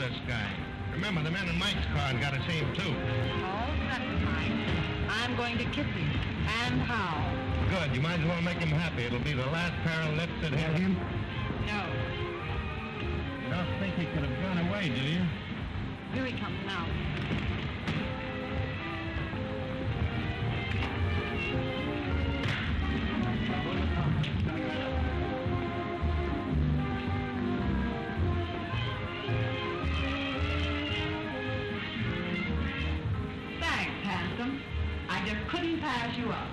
this guy. Remember, the man in Mike's car got a same, too. All set, Mike. I'm going to kiss him. And how? Good. You might as well make him happy. It'll be the last pair of lips that hit him. No. You don't think he could have gone away, do you? Here he comes now. Thanks, handsome. I just couldn't pass you up.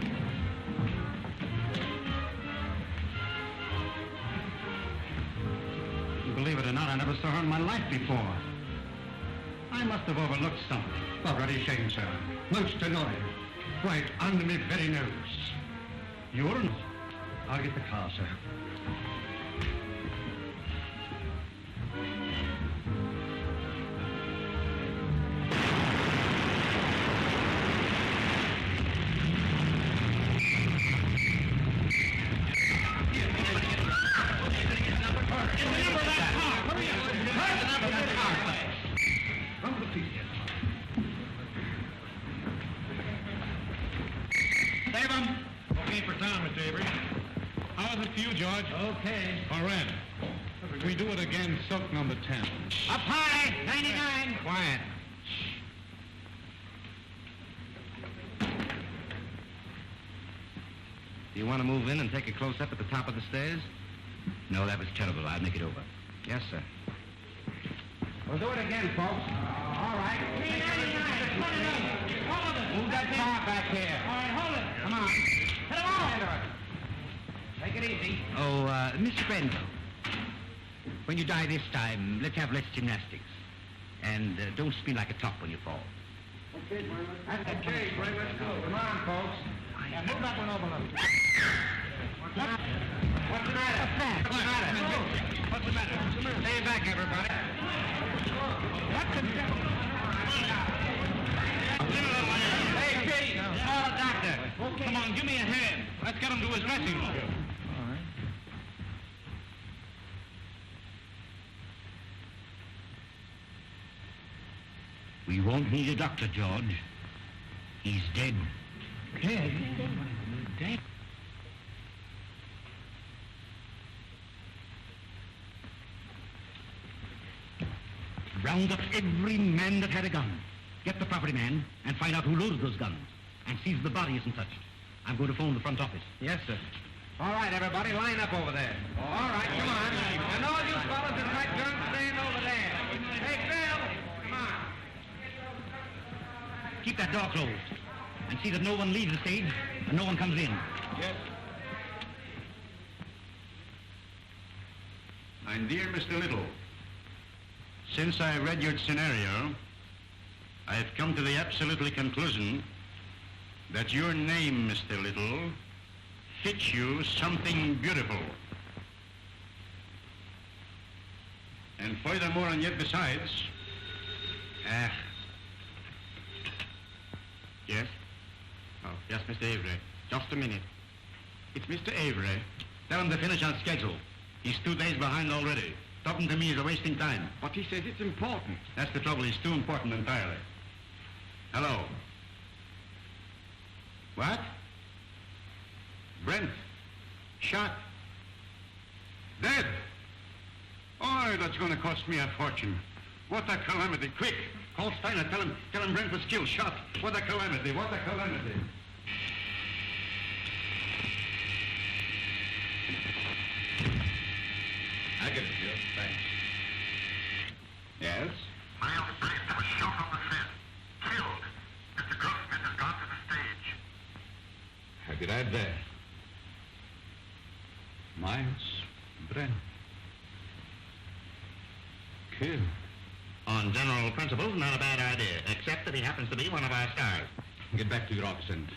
Believe it or not, I never saw her in my life before. I must have overlooked something. Already shame, sir. Most annoying. Right under me very nose. You're... I'll get the car, sir. Okay. All right. We do it again, silk number 10. Up high, 99. Quiet. Do you want to move in and take a close-up at the top of the stairs? No, that was terrible. I'll make it over. Yes, sir. We'll do it again, folks. All right. 399. Hold it. Move that car back here. All right, hold it. Come on. Hit him off. Take it easy. Oh, Mr. Brendel, when you die this time, let's have less gymnastics. And don't spin like a top when you fall. Okay, Brent. That's okay, Brent. Let's go. Come on, folks. Yeah, move that one over a little. What's the matter? What's the matter? What's the matter? Stay back, everybody. What's the matter? Hey, Pete, call the doctor. Okay. Come on, give me a hand. Let's get him to his dressing room. We won't need a doctor, George. He's dead. Dead? Dead? Round up every man that had a gun. Get the property man and find out who loaded those guns. And see if the body isn't touched. I'm going to phone the front office. Yes, sir. All right, everybody, line up over there. All right, come on. And all you fellas in white guns stand over there. Hey, Bill, come on. Keep that door closed. And see that no one leaves the stage and no one comes in. Yes. My dear Mr. Little, since I read your scenario, I have come to the absolutely conclusion that your name, Mr. Little, fits you something beautiful. And furthermore, and yet besides, yes? Oh, yes, Mr. Avery. Just a minute. It's Mr. Avery. Tell him to finish on schedule. He's 2 days behind already. Talking to me is a wasting time. But he says it's important. That's the trouble. He's too important entirely. Hello. What? Brent. Shot. Dead. Oh, that's going to cost me a fortune. What a calamity. Quick. Call Steiner. Tell him Brent was killed. Shot. What a calamity. What a calamity. I get it, Joe. Thanks. Yes? Miles Brent was shot on the set. Killed. Mr. Grossman has gone to the stage. I'll be right there. Miles Brent. Killed. On general principles, not a bad idea, except that he happens to be one of our stars. Get back to your office and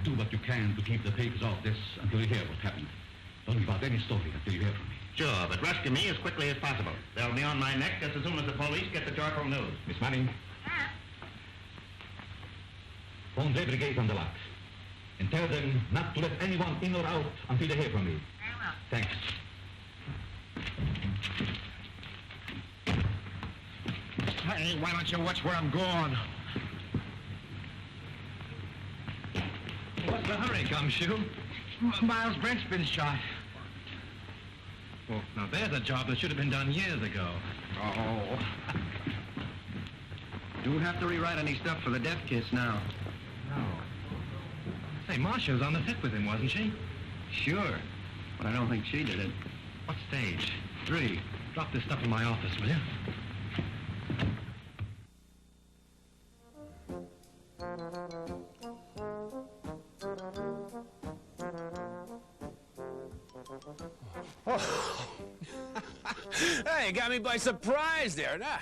do what you can to keep the papers off this until you hear what happened. Don't give out any story until you hear from me. Sure, but rescue me as quickly as possible. They'll be on my neck just as soon as the police get the joyful news. Miss Manning. Phone the brigade on the lot. And tell them not to let anyone in or out until they hear from me. Thanks. Hey, why don't you watch where I'm going? What's the hurry, Gumshoe? Miles Brent's been shot. Well, now there's a job that should have been done years ago. Oh. Don't have to rewrite any stuff for the death kiss now. No. Say, Marcia was on the set with him, wasn't she? Sure, but I don't think she did it. What stage? 3. Drop this stuff in my office, will you? Hey, you got me by surprise there, nah.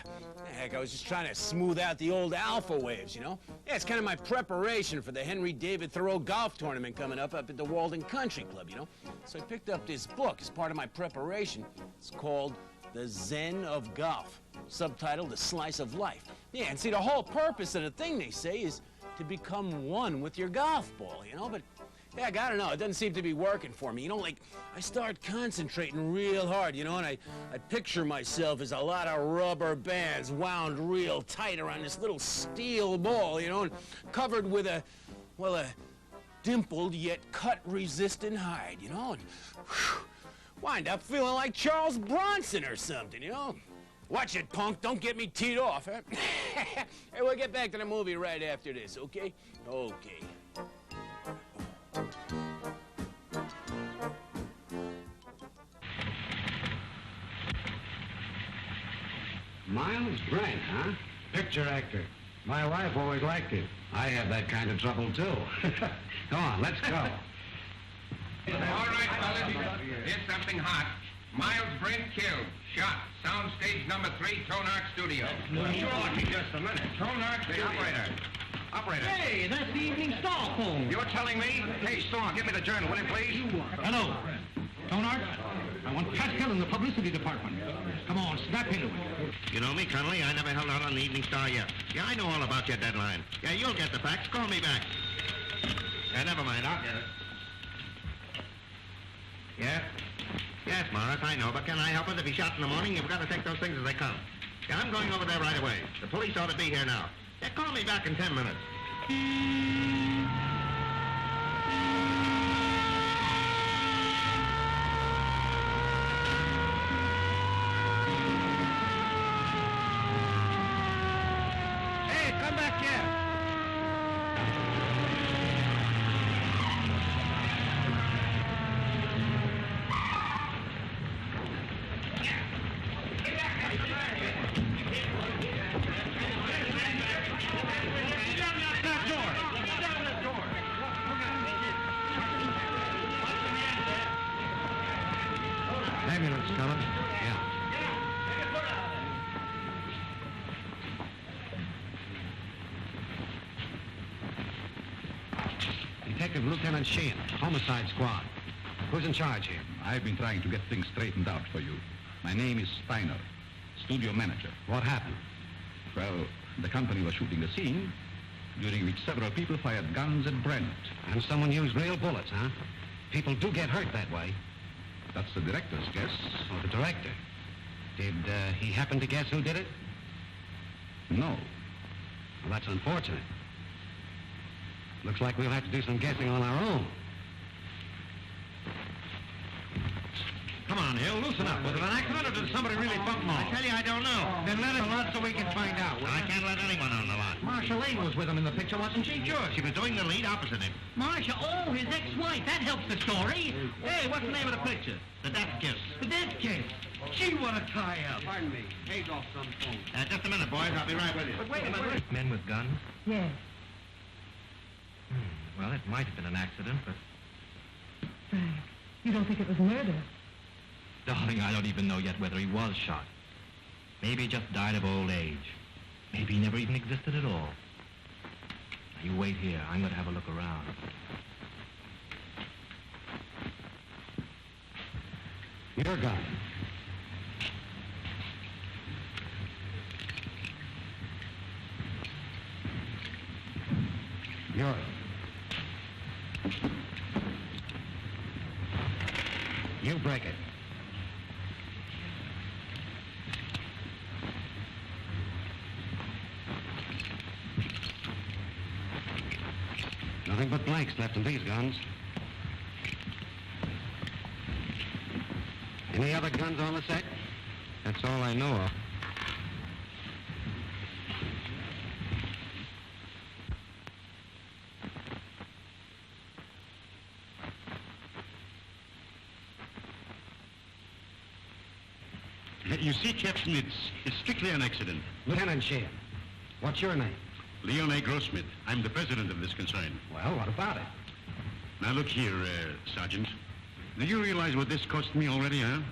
Heck, I was just trying to smooth out the old alpha waves, you know? Yeah, it's kind of my preparation for the Henry David Thoreau golf tournament coming up at the Walden Country Club, you know? So I picked up this book as part of my preparation. It's called The Zen of Golf, subtitled The Slice of Life. Yeah, and see, the whole purpose of the thing, they say, is to become one with your golf ball, you know? But heck, I don't know, it doesn't seem to be working for me. You know, like, I start concentrating real hard, you know, and I picture myself as a lot of rubber bands wound real tight around this little steel ball, you know, and covered with a dimpled yet cut-resistant hide, you know, and wind up feeling like Charles Bronson or something, you know? Watch it, punk, don't get me teed off, huh? Hey, we'll get back to the movie right after this, okay? Okay. Miles Brent, huh? Picture actor. My wife always liked it. I have that kind of trouble, too. Come on, let's go. All right, fellas. Here's something hot. Miles Brent killed. Shot. Soundstage number 3, Tonart Studio. Just a minute. Tonart Studio. Operator. Hey, that's the Evening Star phone. You're telling me? Hey, Storm, give me the journal, will you, please? Hello. Tonart, I want Pascal in the publicity department. Come on, snap into it. You know me, Connolly. I never held out on the Evening Star yet. Yeah, I know all about your deadline. Yeah, you'll get the facts. Call me back. Yeah, never mind. I'll get it. Yeah? Yes, Morris, I know, but can I help it? If he's shot in the morning, you've got to take those things as they come. Yeah, I'm going over there right away. The police ought to be here now. Yeah, call me back in 10 minutes. Hey, come back here. Ambulance coming. Yeah. Detective Lieutenant Sheehan, Homicide Squad. Who's in charge here? I've been trying to get things straightened out for you. My name is Steiner, studio manager. What happened? Well, the company was shooting a scene, during which several people fired guns at Brent. And someone used real bullets, huh? People do get hurt that way. That's the director's guess. Oh, the director. Did he happen to guess who did it? No. Well, that's unfortunate. Looks like we'll have to do some guessing on our own. Come on, Hill, loosen up. Was it an accident or did somebody really bump him off? I tell you, I don't know. Then let us know so we can find out. I can't let anyone on the lot. Marcia Lane was with him in the picture, wasn't she? Sure, she was doing the lead opposite him. Marcia, oh, his ex-wife. That helps the story. Hey, what's the name of the picture? The death kiss. The death case. Gee, what a tie-up. Pardon me. Hayes off some phone. Just a minute, boys. I'll be right with you. But wait a minute. Men with guns? Yes. Well, it might have been an accident, but... Frank, you don't think it was murder? Darling, I don't even know yet whether he was shot. Maybe he just died of old age. Maybe he never even existed at all. Now, you wait here. I'm going to have a look around. Your gun. Yours. You break it. Nothing but blanks left in these guns. Any other guns on the set? That's all I know of. You see, Captain, it's strictly an accident. Lieutenant Sheehan, what's your name? Leon A. Grossmith. I'm the president of this concern. Well, what about it? Now, look here, Sergeant. Do you realize what this cost me already, huh?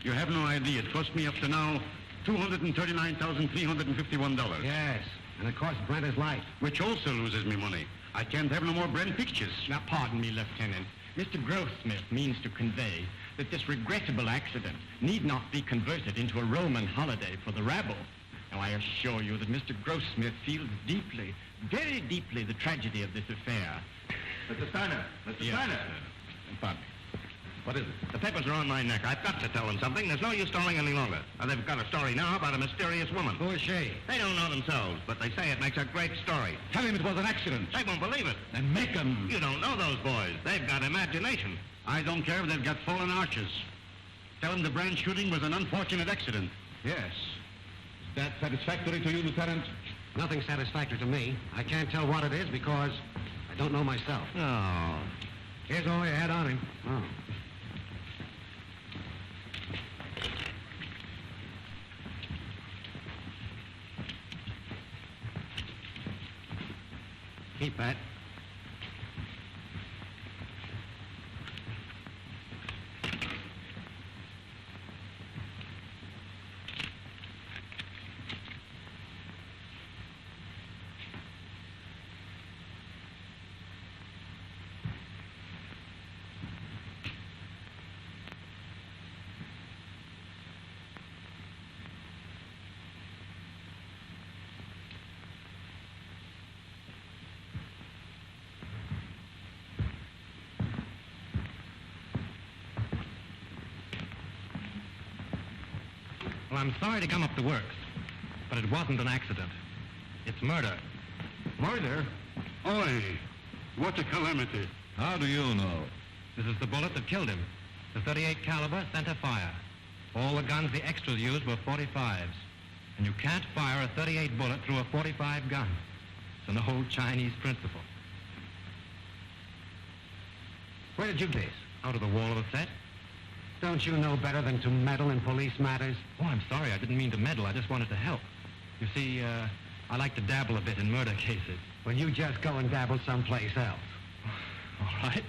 You have no idea. It cost me up to now $239,351. Yes, and it cost Brent his life. Which also loses me money. I can't have no more Brent pictures. Now, pardon me, Lieutenant. Mr. Grossmith means to convey that this regrettable accident need not be converted into a Roman holiday for the rabble. Now, I assure you that Mr. Grossmith feels deeply, very deeply, the tragedy of this affair. Mr. Steiner! Mr. Steiner! Pardon me. What is it? The papers are on my neck. I've got to tell them something. There's no use stalling any longer. They've got a story now about a mysterious woman. Who is she? They don't know themselves, but they say it makes a great story. Tell him it was an accident. They won't believe it. And make him. You don't know those boys. They've got imagination. I don't care if they've got fallen arches. Tell them the Brand shooting was an unfortunate accident. Yes. Is that satisfactory to you, Lieutenant? Nothing satisfactory to me. I can't tell what it is because I don't know myself. Oh. Here's all you had on him. Oh. Keep that. Well, I'm sorry to come up the works, but it wasn't an accident. It's murder. Murder? Oi, what a calamity. How do you know? This is the bullet that killed him. The 38 caliber center fire. All the guns the extras used were 45s. And you can't fire a 38 bullet through a 45 gun. It's an old Chinese principle. Where did you base? Out of the wall of the set? Don't you know better than to meddle in police matters? Oh, I'm sorry. I didn't mean to meddle. I just wanted to help. You see, I like to dabble a bit in murder cases. Well, you just go and dabble someplace else. All right.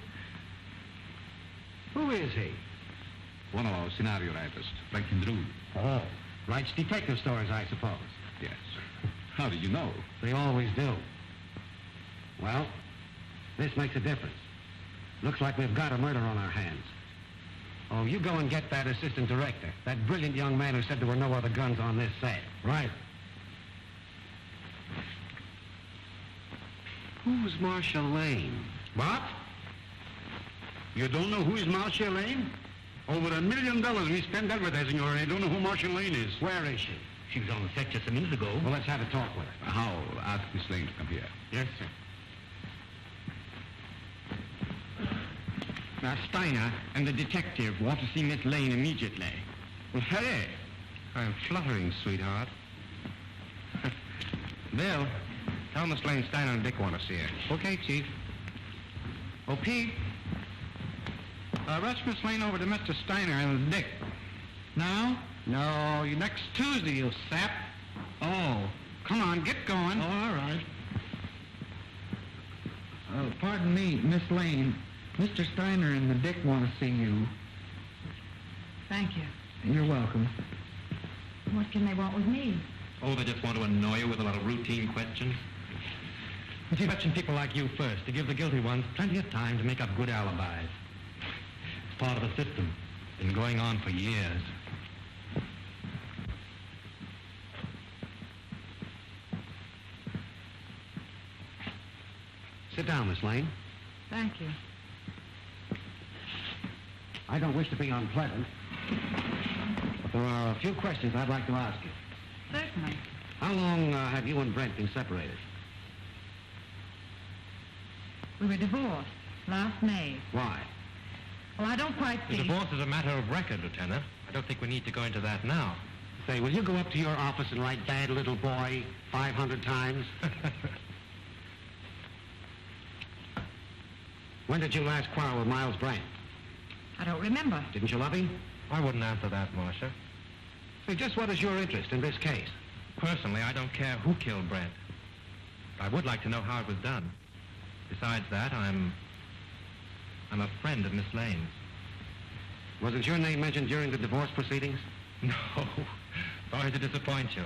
Who is he? One of our scenario writers, Franklin Drew. Oh, writes detective stories, I suppose. Yes. How did you know? They always do. Well, this makes a difference. Looks like we've got a murder on our hands. Oh, you go and get that assistant director, that brilliant young man who said there were no other guns on this set. Right. Who's Marcia Lane? What? You don't know who is Marcia Lane? Over $1 million we spent advertising her, and I don't know who Marcia Lane is. Where is she? She was on the set just a minute ago. Well, let's have a talk with her. How? Ask Miss Lane to come here. Yes, sir. Now, Steiner and the detective want to see Miss Lane immediately. Well, hurry. I'm fluttering, sweetheart. Bill. Tell Miss Lane Steiner and Dick want to see her. Okay, Chief. Oh, Pete. Rush Miss Lane over to Mr. Steiner and Dick. Now? No, next Tuesday, you sap. Oh. Come on, get going. Oh, all right. Pardon me, Miss Lane. Mr. Steiner and the Dick want to see you. Thank you. You're welcome. What can they want with me? Oh, they just want to annoy you with a lot of routine questions. You see, question people like you first to give the guilty ones plenty of time to make up good alibis. It's part of the system. Been going on for years. Sit down, Miss Lane. Thank you. I don't wish to be unpleasant, but there are a few questions I'd like to ask you. Certainly. How long have you and Brent been separated? We were divorced last May. Why? Well, I don't quite The see... divorce is a matter of record, Lieutenant. I don't think we need to go into that now. Say, will you go up to your office and write bad little boy 500 times? When did you last quarrel with Miles Brant? I don't remember. Didn't you love him? I wouldn't answer that, Marcia. Say, just what is your interest in this case? Personally, I don't care who killed Brent. I would like to know how it was done. Besides that, I'm a friend of Miss Lane's. Wasn't your name mentioned during the divorce proceedings? No. Sorry to disappoint you.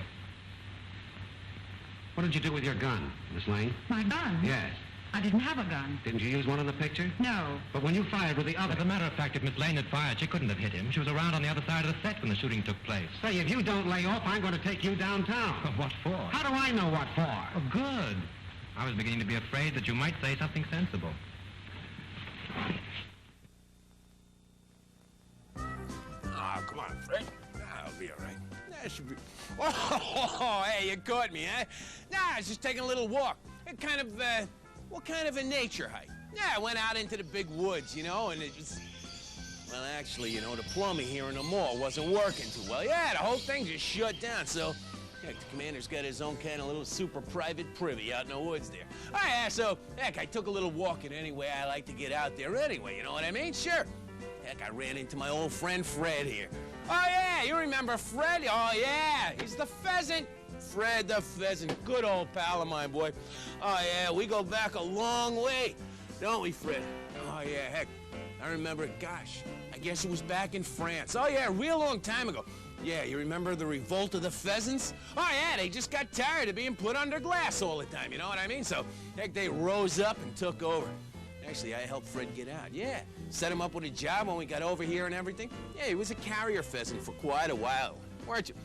What did you do with your gun, Miss Lane? My gun? Yes. I didn't have a gun. Didn't you use one in the picture? No. But when you fired with the other... As a matter of fact, if Miss Lane had fired, she couldn't have hit him. She was around on the other side of the set when the shooting took place. Say, if you don't lay off, I'm going to take you downtown. What for? How do I know what for? Oh, good. I was beginning to be afraid that you might say something sensible. Oh, come on, Fred. I'll be all right. That should be... Oh, hey, you caught me, huh? Nah, I was just taking a little walk. What kind of a nature hike? Yeah, I went out into the big woods, you know, and it was... Well, actually, you know, the plumbing here in the mall wasn't working too well. Yeah, the whole thing just shut down, so... Heck, the commander's got his own kind of little super private privy out in the woods there. Oh, yeah, so, heck, I took a little walking anyway. I like to get out there anyway, you know what I mean? Sure. Heck, I ran into my old friend Fred here. Oh, yeah, you remember Fred? Oh, yeah, he's the pheasant. Fred the pheasant, good old pal of mine, boy. Oh, yeah, we go back a long way, don't we, Fred? Oh, yeah, heck, I remember, gosh, I guess it was back in France. Oh, yeah, a real long time ago. Yeah, you remember the revolt of the pheasants? Oh, yeah, they just got tired of being put under glass all the time, you know what I mean? So, heck, they rose up and took over. Actually, I helped Fred get out, yeah. Set him up with a job when we got over here and everything. Yeah, he was a carrier pheasant for quite a while, weren't you?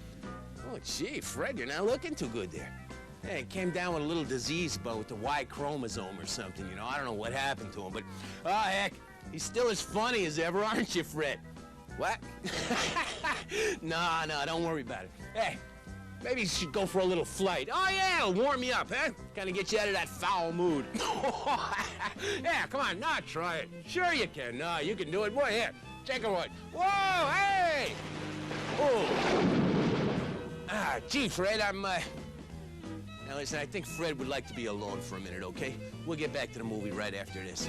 Oh, gee, Fred, you're not looking too good there. Yeah, he came down with a little disease, but with the Y chromosome or something, you know. I don't know what happened to him, but, oh, heck, he's still as funny as ever, aren't you, Fred? What? No, don't worry about it. Hey, maybe you should go for a little flight. Oh, yeah, it'll warm you up, huh? Kind of get you out of that foul mood. Yeah, come on, now try it. Sure you can. No, you can do it. Boy, here, take a look. Whoa, hey! Oh. Ah, gee, Fred, Now, listen, I think Fred would like to be alone for a minute, okay? We'll get back to the movie right after this.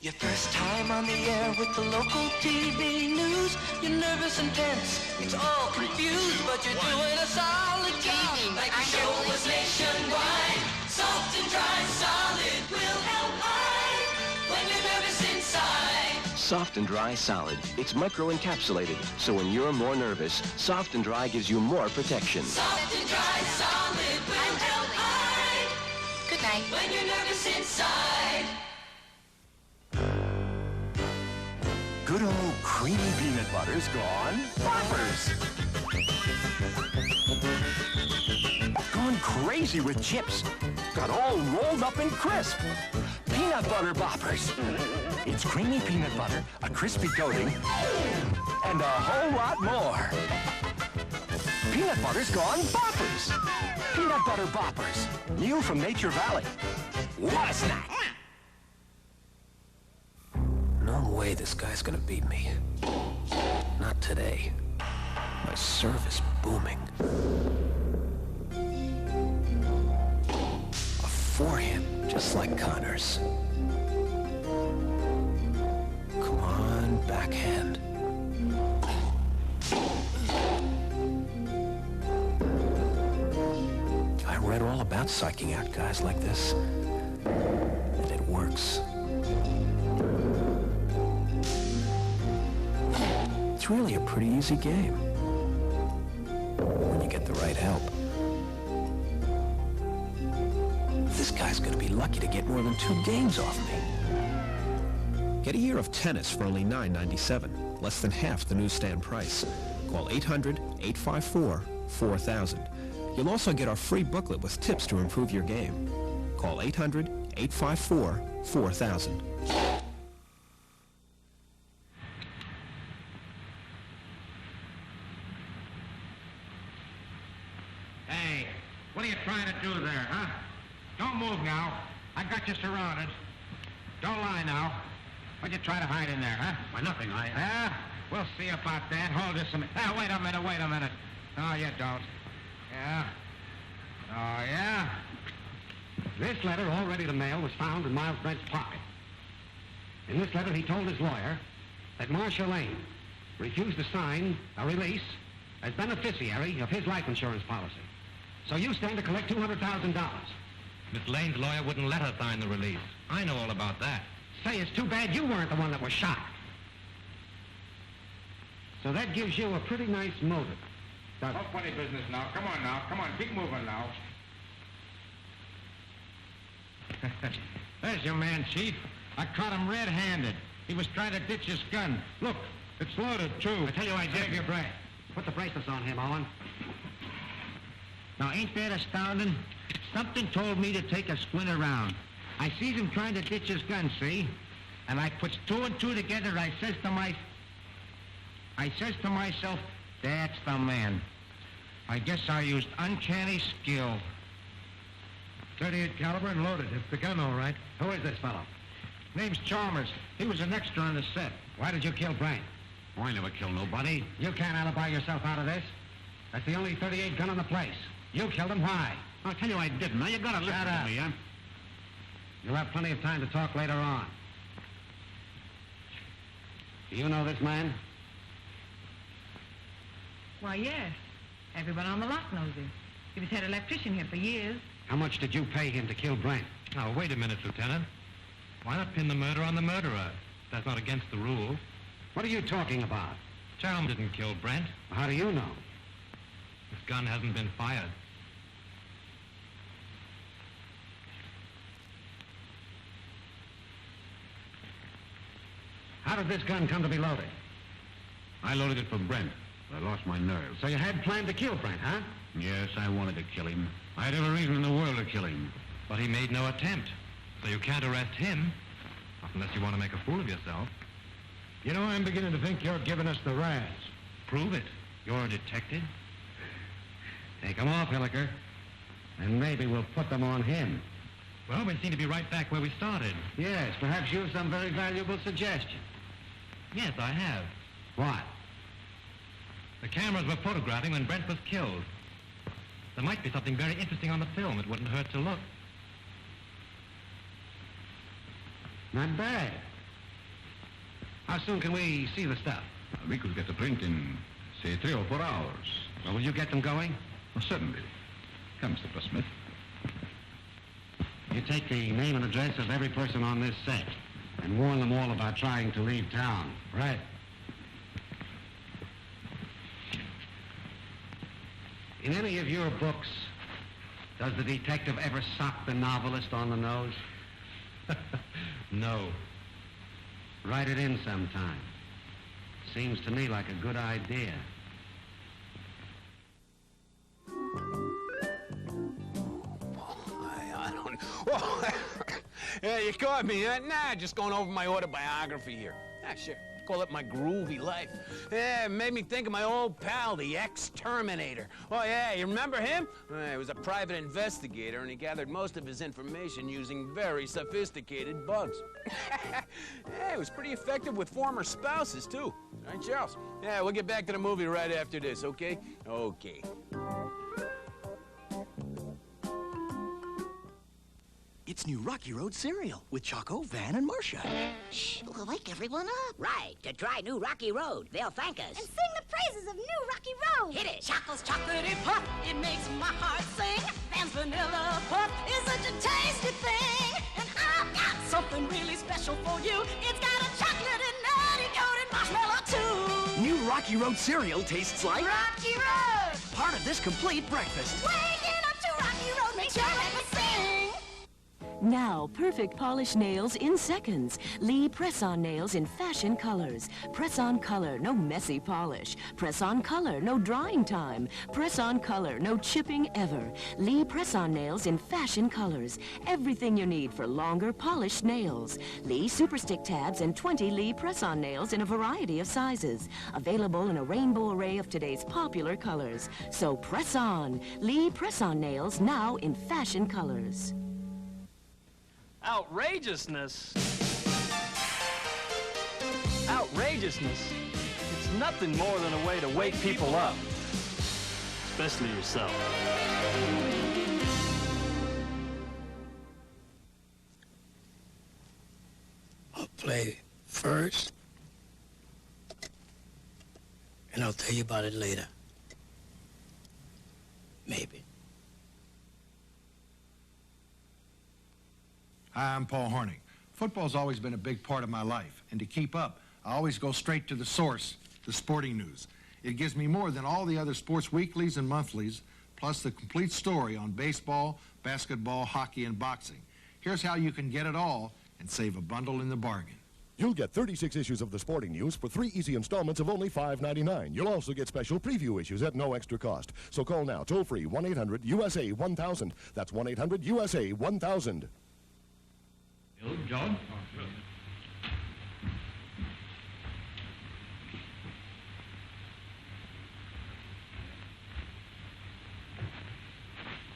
Your first time on the air with the local TV news. You're nervous and tense. It's all confused, but you're doing a solid job. Like your show was nationwide. Soft and dry, solid will help hide when you're nervous inside. Soft and Dry Solid. It's micro-encapsulated, so when you're more nervous, Soft and Dry gives you more protection. Soft and dry, solid will help hide. Good night. When you're nervous inside. Good old creamy peanut butter's gone boppers. Gone crazy with chips. Got all rolled up and crisp. Peanut butter boppers. It's creamy peanut butter, a crispy coating, and a whole lot more. Peanut butter's gone boppers. Peanut butter boppers. New from Nature Valley. What a snack! No way this guy's gonna beat me. Not today. My serve is booming. A forehand, just like Connor's. Come on, backhand. I read all about psyching out guys like this, and it works. It's really a pretty easy game when you get the right help. This guy's gonna be lucky to get more than 2 games off me. Get a year of tennis for only $9.97, less than half the newsstand price. Call 800-854-4000. You'll also get our free booklet with tips to improve your game. Call 800-854-4000. Hey, What are you trying to do there, huh? Don't move now. I got you surrounded. Don't lie now. What'd you try to hide in there, huh? Why, nothing. We'll see about that. Hold this a minute. Wait a minute. No, you don't. Yeah? Oh, yeah? This letter, all ready to mail, was found in Miles Brent's pocket. In this letter, he told his lawyer that Marcia Lane refused to sign a release as beneficiary of his life insurance policy. So you stand to collect $200,000. Miss Lane's lawyer wouldn't let her sign the release. I know all about that. Say, it's too bad you weren't the one that was shot. So that gives you a pretty nice motive. No funny business now. Come on, keep moving now. There's your man, Chief. I caught him red-handed. He was trying to ditch his gun. Look, it's loaded, too. I tell you, I did. Your breath. Put the bracelets on him, Owen. Now, ain't that astounding? Something told me to take a squint around. I sees him trying to ditch his gun, see? And I puts two and two together. I says to myself, that's the man. I guess I used uncanny skill. 38 caliber and loaded. It's the gun, all right. Who is this fellow? Name's Chalmers. He was an extra on the set. Why did you kill Brent? Oh, I never killed nobody. You can't alibi yourself out of this. That's the only 38 gun in the place. You killed him. Why? I'll tell you I didn't. Now, you gotta listen to me, huh? You'll have plenty of time to talk later on. Do you know this man? Why, yes. Everyone on the lot knows him. He was head electrician here for years. How much did you pay him to kill Brent? Now, wait a minute, Lieutenant. Why not pin the murder on the murderer? That's not against the rules. What are you talking about? Chalmers didn't kill Brent. How do you know? This gun hasn't been fired. How did this gun come to be loaded? I loaded it for Brent. I lost my nerve. So you had planned to kill Brent, huh? Yes, I wanted to kill him. I had every reason in the world to kill him. But he made no attempt. So you can't arrest him. Not unless you want to make a fool of yourself. You know, I'm beginning to think you're giving us the razz. Prove it. You're a detective. Take them off, Hilliker. And maybe we'll put them on him. Well, we seem to be right back where we started. Yes, perhaps you have some very valuable suggestion. Yes, I have. What? The cameras were photographing when Brent was killed. There might be something very interesting on the film. It wouldn't hurt to look. Not bad. How soon can we see the stuff? We could get the print in, say, 3 or 4 hours. Well, will you get them going? Oh, certainly. Come, Mr. Smith. You take the name and address of every person on this set and warn them all about trying to leave town. Right. In any of your books, does the detective ever sock the novelist on the nose? No. Write it in sometime. Seems to me like a good idea. I don't... Oh, yeah, you caught me, huh? Nah, just going over my autobiography here. Ah, sure. Call it my groovy life. Yeah, it made me think of my old pal, the ex-Terminator. Oh, yeah, you remember him? He was a private investigator, and he gathered most of his information using very sophisticated bugs. Yeah, he was pretty effective with former spouses, too. Right, Charles? Yeah, we'll get back to the movie right after this, okay? Okay. It's new Rocky Road cereal with Choco, Van, and Marcia. Shh, we'll wake everyone up. Right, to try new Rocky Road. They'll thank us. And sing the praises of new Rocky Road. Hit it. Choco's chocolatey puff, it makes my heart sing. Van's vanilla puff is such a tasty thing. And I've got something really special for you. It's got a chocolate and nutty coated marshmallow too. New Rocky Road cereal tastes like Rocky Road. part of this complete breakfast. Waking up to Rocky Road makes your head sing. Now, perfect polished nails in seconds. Lee press-on nails in fashion colors. Press-on color, no messy polish. Press-on color, no drying time. Press-on color, no chipping ever. Lee press-on nails in fashion colors. Everything you need for longer, polished nails. Lee Super Stick tabs and 20 Lee press-on nails in a variety of sizes. Available in a rainbow array of today's popular colors. So press on. Lee press-on nails now in fashion colors. Outrageousness. Outrageousness. It's nothing more than a way to wake people up. Especially yourself. I'll play first, and I'll tell you about it later. Maybe. Hi, I'm Paul Horning. Football's always been a big part of my life, and to keep up, I always go straight to the source, the sporting news. It gives me more than all the other sports weeklies and monthlies, plus the complete story on baseball, basketball, hockey, and boxing. Here's how you can get it all and save a bundle in the bargain. You'll get 36 issues of the sporting news for 3 easy installments of only $5.99. You'll also get special preview issues at no extra cost. So call now, toll-free, 1-800-USA-1000. That's 1-800-USA-1000. John?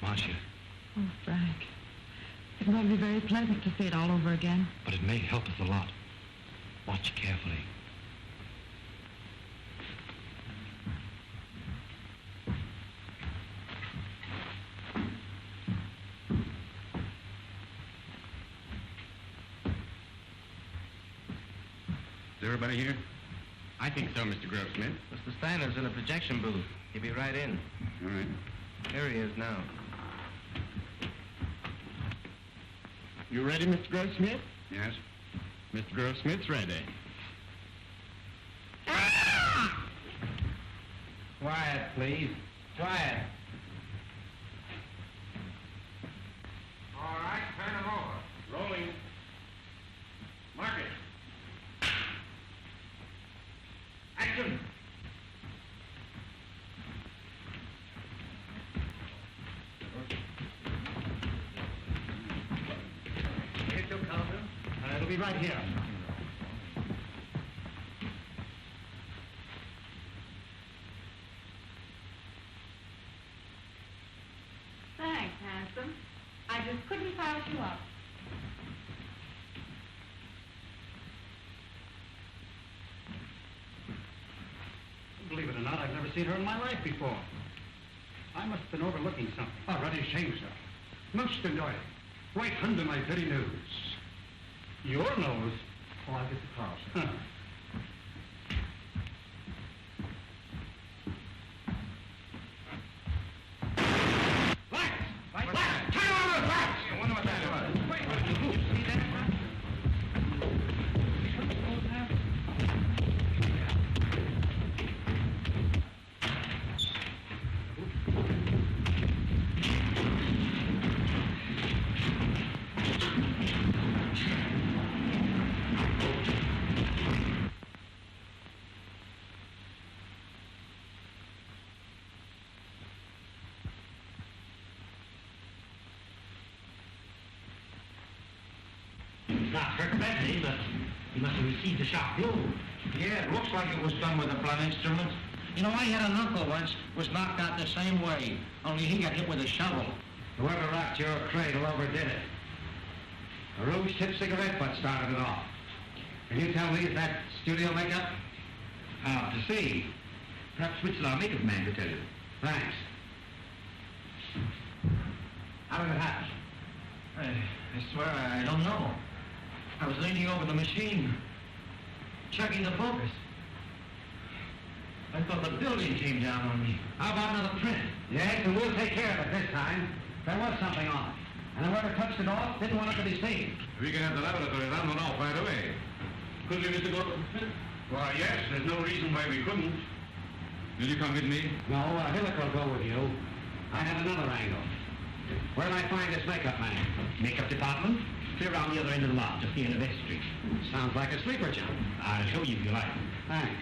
Marcia, Oh, Frank. It won't be very pleasant to see it all over again. but it may help us a lot. Watch carefully. Is everybody here? I think so, Mr. Grossmith. Mr. Steiner's in a projection booth. He'll be right in. All right. Here he is now. You ready, Mr. Grossmith? Yes. Mr. Grossmith's ready. Quiet, please. Quiet. All right, turn them over. Rolling. Mark it. Action. Here's your counter. It'll be right here. Thanks, handsome. I just couldn't pass you up. Believe it or not, I've never seen her in my life before. I must have been overlooking something. Already shame, sir. Most enjoyed. Right under my very nose. Your nose? Oh, I'll get the car, sir. Huh. Not hurt badly, but he must have received a shock blow. Yeah, it looks like it was done with a blunt instrument. You know, I had an uncle once was knocked out the same way, only he got hit with a shovel. Whoever rocked your cradle overdid it. A rouge-tipped cigarette butt started it off. Can you tell me if that studio makeup? Hard to see. Perhaps Switzerland makeup man could tell you. Thanks. How did it happen? I swear I don't know. I was leaning over the machine, checking the focus. I thought the building came down on me. How about another print? Yes, and we'll take care of it this time. There was something on it. And whoever touched it off didn't want it to be seen. We can have the laboratory run one off right away. Could we, Mr. Gordon? Why, yes. There's no reason why we couldn't. Will you come with me? No, Hillick will go with you. I have another angle. Where do I find this makeup man? Makeup department? Clear around the other end of the lot, just the end of X Street. Sounds like a sleeper job. I'll show you if you like. Thanks.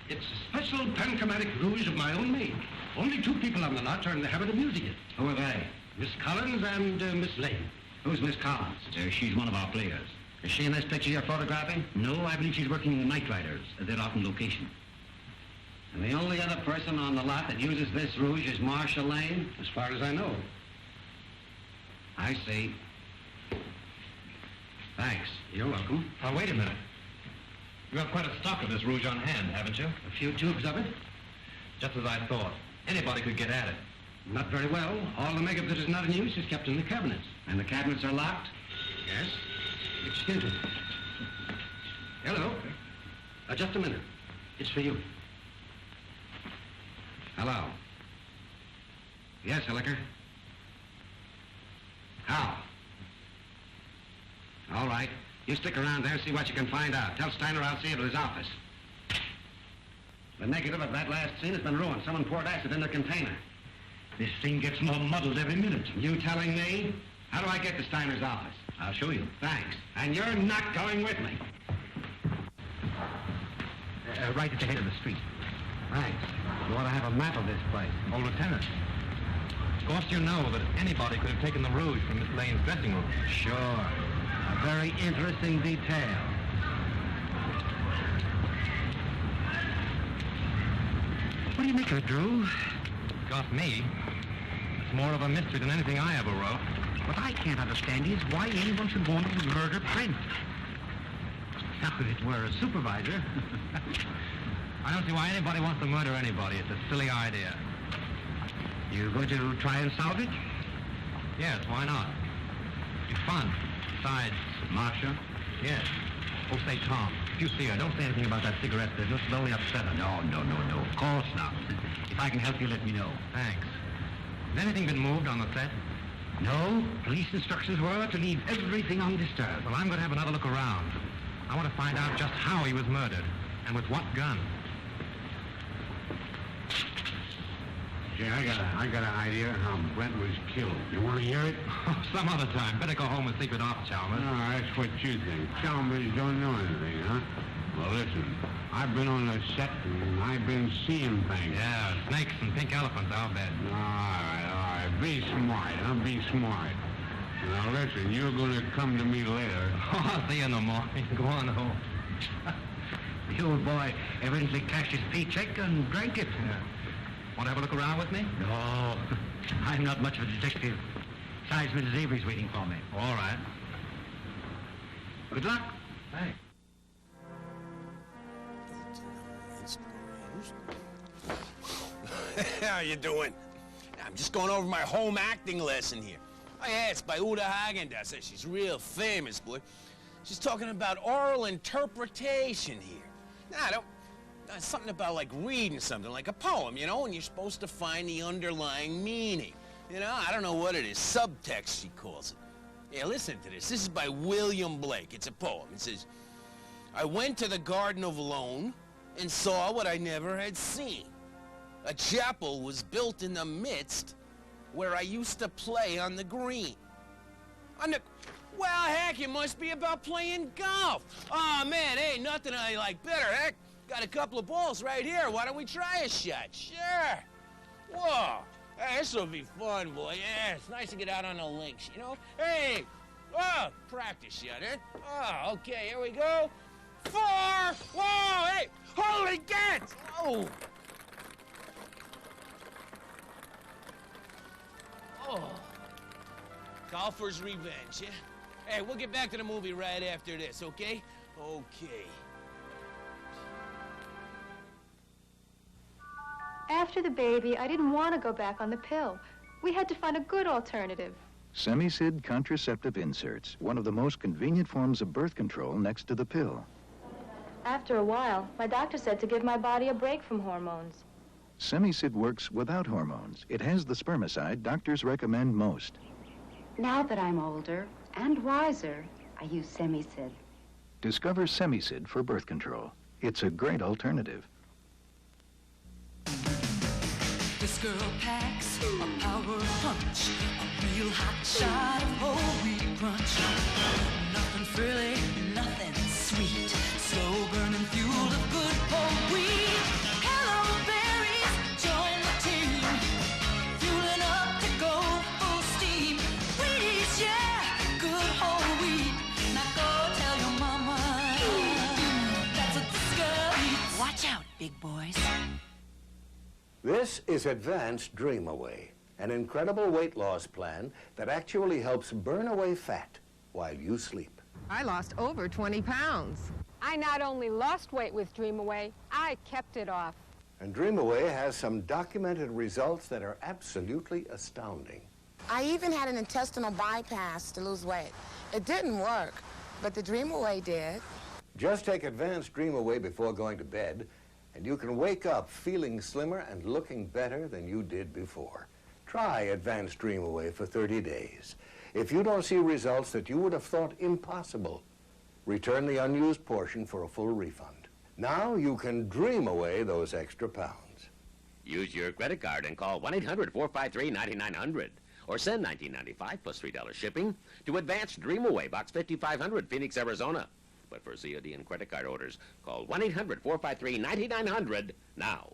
It's a special panchromatic rouge of my own make. Only 2 people on the lot are in the habit of using it. Who are they? Miss Collins and Miss Lane. Who's Miss Collins? She's one of our players. Is she in this picture you're photographing? No, I believe she's working in the Night Riders. They're out on location. And the only other person on the lot that uses this rouge is Marcia Lane? As far as I know. I see. Thanks. You're welcome. Now, wait a minute. You have quite a stock of this rouge on hand, haven't you? A few tubes of it? Just as I thought. Anybody could get at it. Not very well. All the makeup that is not in use is kept in the cabinets. And the cabinets are locked? Yes? Excuse me. Hello? Just a minute. It's for you. Hello? Yes, Hilliker? How? All right. You stick around there and see what you can find out. Tell Steiner I'll see you at his office. The negative of that last scene has been ruined. Someone poured acid in the container. This thing gets more muddled every minute. You telling me? How do I get to Steiner's office? I'll show you. Thanks. And you're not going with me. Right at the head of the street. Thanks. You ought to have a map of this place. Oh, Lieutenant. Of course you know that anybody could have taken the rouge from Miss Lane's dressing room. Sure. A very interesting detail. What do you make of it, Drew? Got me. It's more of a mystery than anything I ever wrote. What I can't understand is why anyone should want to murder Brent. Now, if it were a supervisor... I don't see why anybody wants to murder anybody. It's a silly idea. You going to try and solve it? Yes, why not? It's fun. Besides... Marcia? Yes. Oh, say, Tom, if you see her, don't say anything about that cigarette business. It'll only upset her. No. Of course not. If I can help you, let me know. Thanks. Has anything been moved on the set? No. Police instructions were to leave everything undisturbed. Well, I'm going to have another look around. I want to find out just how he was murdered and with what gun. Gee, I got an idea how Brent was killed. You want to hear it? Some other time. Better go home and sleep it off, Chalmers. No, that's what you think. Chalmers don't know anything, huh? Well, listen. I've been on the set and I've been seeing things. Yeah, snakes and pink elephants, I'll bet. All right. Be smart, huh? Be smart. Now, listen, you're going to come to me later. Oh, I'll see you in the morning. Go on home. The old boy evidently cashed his paycheck and drank it. Yeah. Want to have a look around with me? No. I'm not much of a detective. Besides, Mrs. Avery's waiting for me. All right. Good luck. Thanks. How you doing? I'm just going over my home acting lesson here. Oh, yeah, it's by Uta Hagendas. She's real famous, boy. She's talking about oral interpretation here. Now, something about, like, reading something, like a poem, you know, and you're supposed to find the underlying meaning. You know, I don't know what it is. Subtext, she calls it. Yeah, listen to this. This is by William Blake. It's a poem. It says, I went to the Garden of Lone and saw what I never had seen. A chapel was built in the midst where I used to play on the green. Well, heck, it must be about playing golf. Oh, man, ain't nothing I like better, heck. Got a couple of balls right here. Why don't we try a shot? Sure. Whoa. Hey, this'll be fun, boy. Yeah, it's nice to get out on the links, you know? Hey. Oh, practice shot, eh? Oh, okay, here we go. 4. Whoa, hey. Holy cats. Whoa. Oh. Golfer's revenge, yeah? Hey, we'll get back to the movie right after this, okay? Okay. After the baby, I didn't want to go back on the pill. We had to find a good alternative. Semisid contraceptive inserts, one of the most convenient forms of birth control next to the pill. After a while, my doctor said to give my body a break from hormones. Semisid works without hormones. It has the spermicide doctors recommend most. Now that I'm older and wiser, I use Semisid. Discover Semisid for birth control. It's a great alternative. This girl packs a power punch, a real hot shot of whole wheat crunch. Nothing frilly, nothing sweet, slow burning fuel of good whole wheat. Hello berries, join the team, fueling up to go full steam. Wheaties, yeah, good whole wheat. Now go tell your mama that's what this girl eats. Watch out, big boys. This is Advanced Dream Away, an incredible weight loss plan that actually helps burn away fat while you sleep. I lost over 20 pounds. I not only lost weight with Dream Away, I kept it off. And Dream Away has some documented results that are absolutely astounding. I even had an intestinal bypass to lose weight. It didn't work, but the Dream Away did. Just take Advanced Dream Away before going to bed, and you can wake up feeling slimmer and looking better than you did before. Try Advanced Dream Away for 30 days. If you don't see results that you would have thought impossible, return the unused portion for a full refund. Now you can dream away those extra pounds. Use your credit card and call 1-800-453-9900 or send $19.95 plus $3 shipping to Advanced Dream Away, Box 5500, Phoenix, Arizona. But for COD and credit card orders, call 1-800-453-9900 now.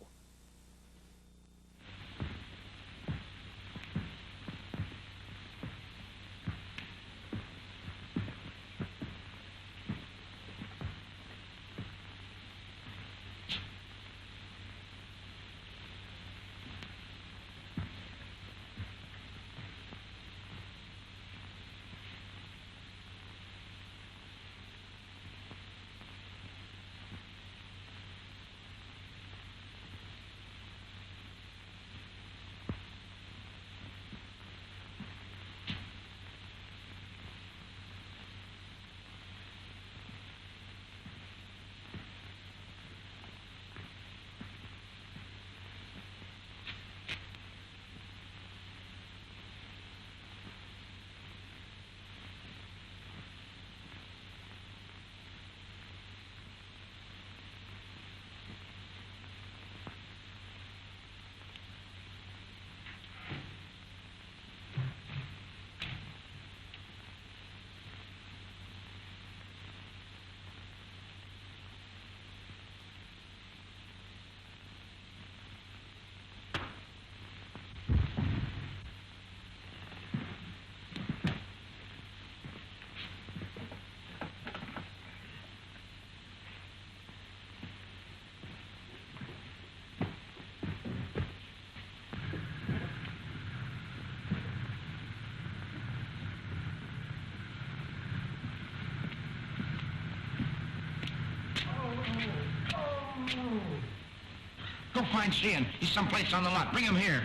Go find Sheehan. He's someplace on the lot. Bring him here.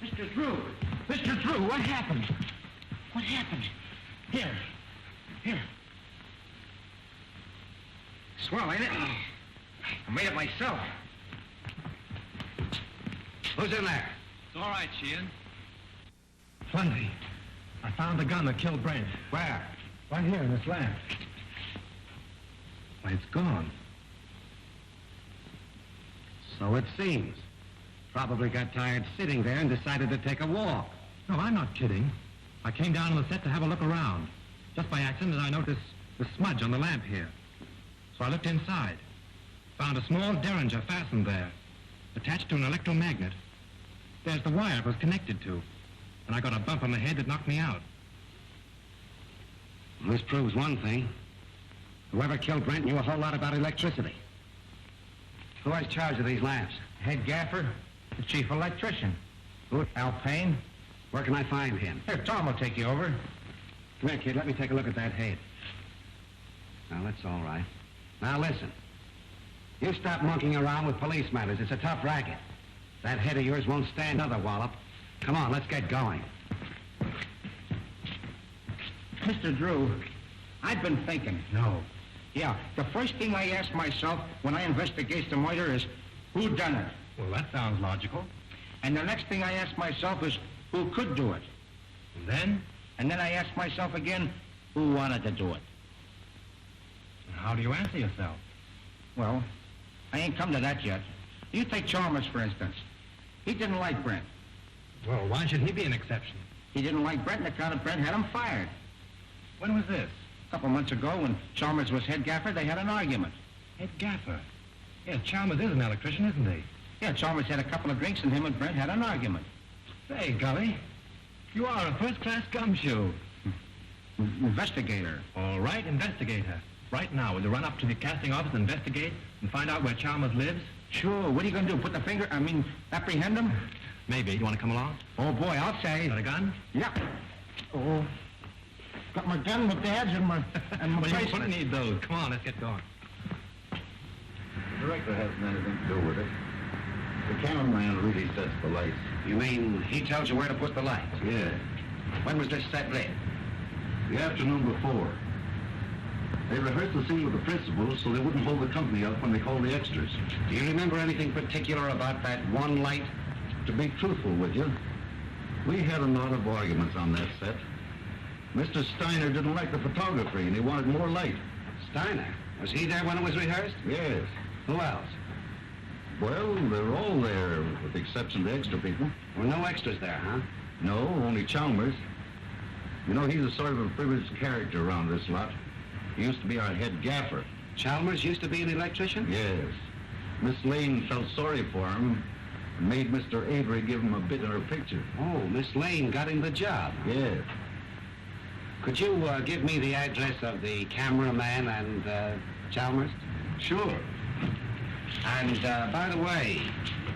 Mr. Drew! Mr. Drew, what happened? What happened? Here. Here. Swell, ain't it? I made it myself. Who's in there? It's all right, Sheehan. Plenty. I found the gun that killed Brent. Where? Right here in this lamp. Why, it's gone. So it seems. Probably got tired sitting there and decided to take a walk. No, I'm not kidding. I came down on the set to have a look around. Just by accident, I noticed the smudge on the lamp here. So I looked inside. Found a small derringer fastened there, attached to an electromagnet. There's the wire it was connected to. And I got a bump on the head that knocked me out. Well, this proves one thing. Whoever killed Brent knew a whole lot about electricity. Who has charge of these lamps? Head gaffer, the chief electrician. Who? Al Payne. Where can I find him? Here, Tom will take you over. Come here, kid. Let me take a look at that head. Now, that's all right. Now, listen. You stop monkeying around with police matters. It's a tough racket. That head of yours won't stand another wallop. Come on, let's get going. Mr. Drew, I've been thinking. No. Yeah, the first thing I ask myself when I investigate the murder is, who done it? Well, that sounds logical. And the next thing I ask myself is, who could do it? And then? And then I ask myself again, who wanted to do it? And how do you answer yourself? Well, I ain't come to that yet. You take Chalmers, for instance. He didn't like Brent. Well, why should he be an exception? He didn't like Brent, and the account of Brent had him fired. When was this? A couple months ago, when Chalmers was head gaffer, they had an argument. Head gaffer? Yes, Chalmers is an electrician, isn't he? Yeah, Chalmers had a couple of drinks, and him and Brent had an argument. Say, Gully, you are a first-class gumshoe. Investigator. All right, investigator. Right now, will you run up to the casting office and investigate and find out where Chalmers lives? Sure. What are you going to do? Apprehend him? Maybe. You want to come along? Oh, boy, I'll say. Got a gun? Yeah. Oh. Got my gun, my dad's, and my well, you bracelet. wouldn't need those. Come on, let's get going. The director hasn't anything to do with it. The cameraman really sets the lights. You mean he tells you where to put the lights? Yeah. When was this set lit? The afternoon before. They rehearsed the scene with the principals so they wouldn't hold the company up when they called the extras. Do you remember anything particular about that one light? To be truthful with you, we had a lot of arguments on that set. Mr. Steiner didn't like the photography and he wanted more light. Steiner? Was he there when it was rehearsed? Yes. Who else? Well, they're all there, with the exception of the extra people. There were no extras there, huh? No, only Chalmers. You know, he's a sort of a privileged character around this lot. He used to be our head gaffer. Chalmers used to be an electrician? Yes. Miss Lane felt sorry for him and made Mr. Avery give him a bit of her picture. Oh, Miss Lane got him the job. Yes. Could you give me the address of the cameraman and Chalmers? Sure. And by the way,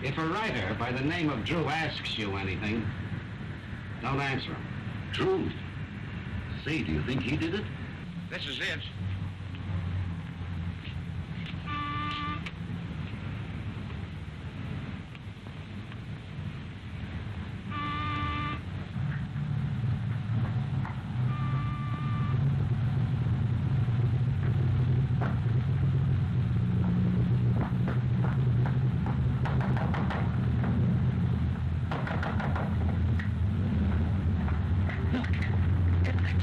if a writer by the name of Drew asks you anything, don't answer him. Drew? Say, do you think he did it? This is it.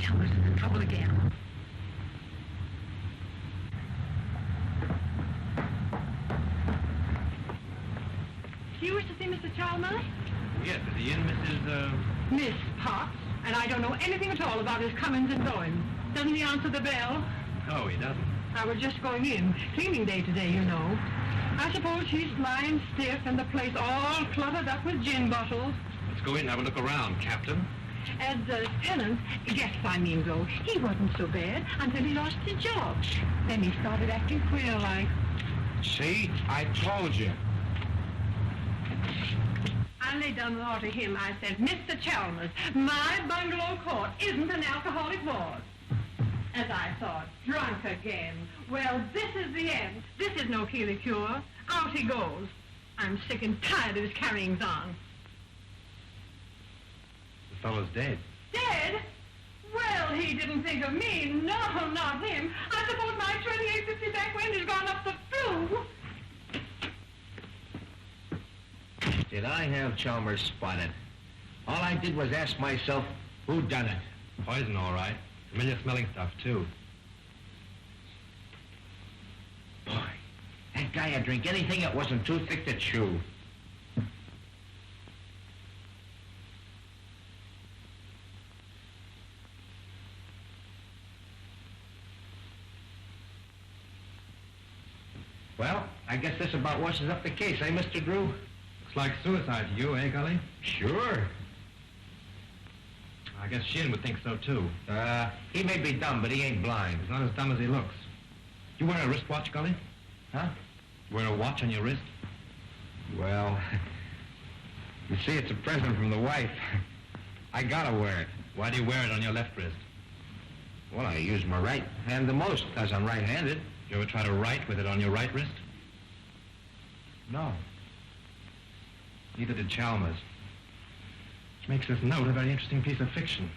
Chalmers is in trouble again. Do you wish to see Mr. Chalmers? Yes, is he in, Mrs. Miss Potts. And I don't know anything at all about his comings and goings. Doesn't he answer the bell? No, he doesn't. I was just going in. Cleaning day today, you know. I suppose he's lying stiff and the place all cluttered up with gin bottles. Let's go in and have a look around, Captain. As tenant, guests I mean though, he wasn't so bad until he lost his job. Then he started acting queer like. See? I told you. I laid down the law to him. I said, Mr. Chalmers, my bungalow court isn't an alcoholic ward. As I thought, drunk again. Well, this is the end. This is no Keeley cure. Out he goes. I'm sick and tired of his carryings on. The fellow's dead. Dead? Well, he didn't think of me. No, not him. I suppose my 2850 back wind has gone up the flue. Did I have Chalmers spotted? All I did was ask myself, who done it? Poison, all right. Familiar smelling stuff, too. Boy, that guy would drink anything that wasn't too thick to chew. Well, I guess this about washes up the case, eh, Mr. Drew? Looks like suicide to you, eh, Gully? Sure. I guess Shin would think so, too. He may be dumb, but he ain't blind. He's not as dumb as he looks. You wear a wristwatch, Gully? Huh? Wear a watch on your wrist? Well, you see, it's a present from the wife. I gotta wear it. Why do you wear it on your left wrist? Well, I use my right hand the most, because I'm right-handed. You ever try to write with it on your right wrist? No. Neither did Chalmers. Which makes this note a very interesting piece of fiction.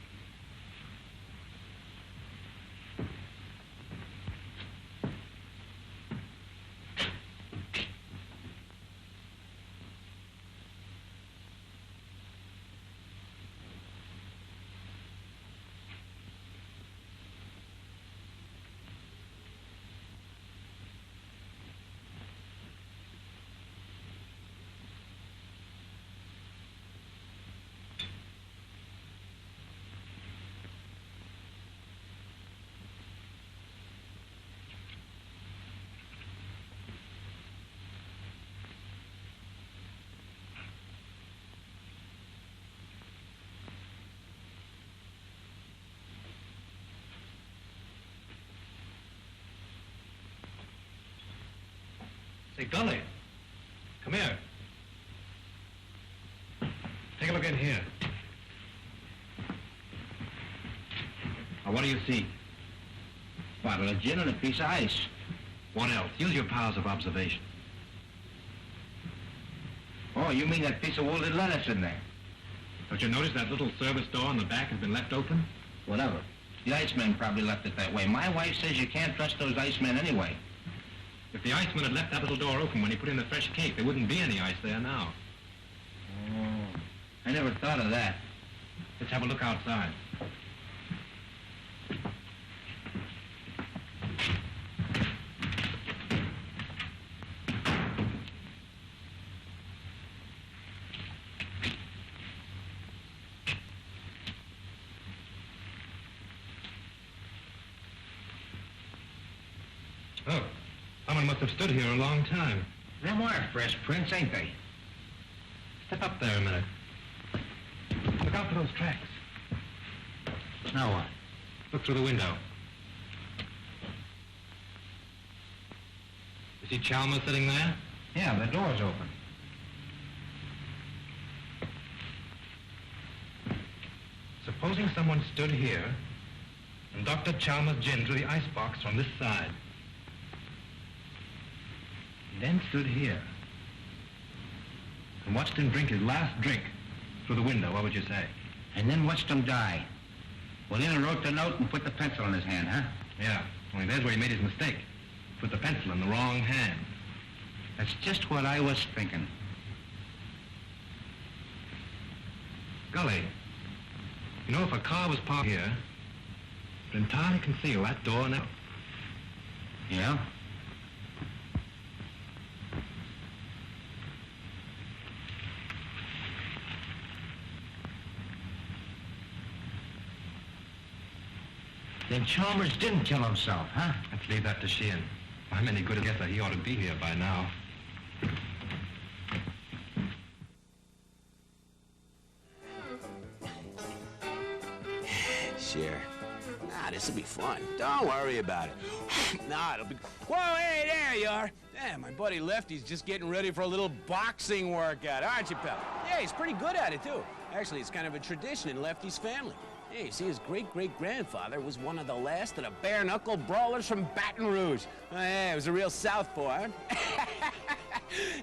Hey, Gully, come here. Take a look in here. Now, what do you see? Bottle of gin and a piece of ice. What else? Use your powers of observation. Oh, you mean that piece of wilted lettuce in there? Don't you notice that little service door in the back has been left open? Whatever. The iceman probably left it that way. My wife says you can't trust those icemen anyway. If the iceman had left that little door open when he put in the fresh cake, there wouldn't be any ice there now. Oh, I never thought of that. Let's have a look outside. Oh, someone must have stood here a long time. Them are fresh prints, ain't they? Step up there a minute. Look out for those tracks. Now what? Look through the window. You see Chalmers sitting there? Yeah, the door's open. Supposing someone stood here and Dr. Chalmers' gin through the icebox from this side. He then stood here and watched him drink his last drink through the window, what would you say? And then watched him die. Well, then wrote the note and put the pencil in his hand, huh? Yeah, only there's where he made his mistake. Put the pencil in the wrong hand. That's just what I was thinking. Gully, you know, if a car was parked here, it would entirely conceal that door and that... Yeah? Then Chalmers didn't kill himself, huh? Let's leave that to Sheehan. I'm any good a guesser. He ought to be here by now. Sure. Nah, this'll be fun. Don't worry about it. Nah, it'll be... Whoa, hey, there you are. Yeah, my buddy Lefty's just getting ready for a little boxing workout, aren't you, pal? Yeah, he's pretty good at it, too. Actually, it's kind of a tradition in Lefty's family. Yeah, you see, his great-great-grandfather was one of the last of the bare-knuckle brawlers from Baton Rouge. Oh, yeah, he was a real southpaw, huh?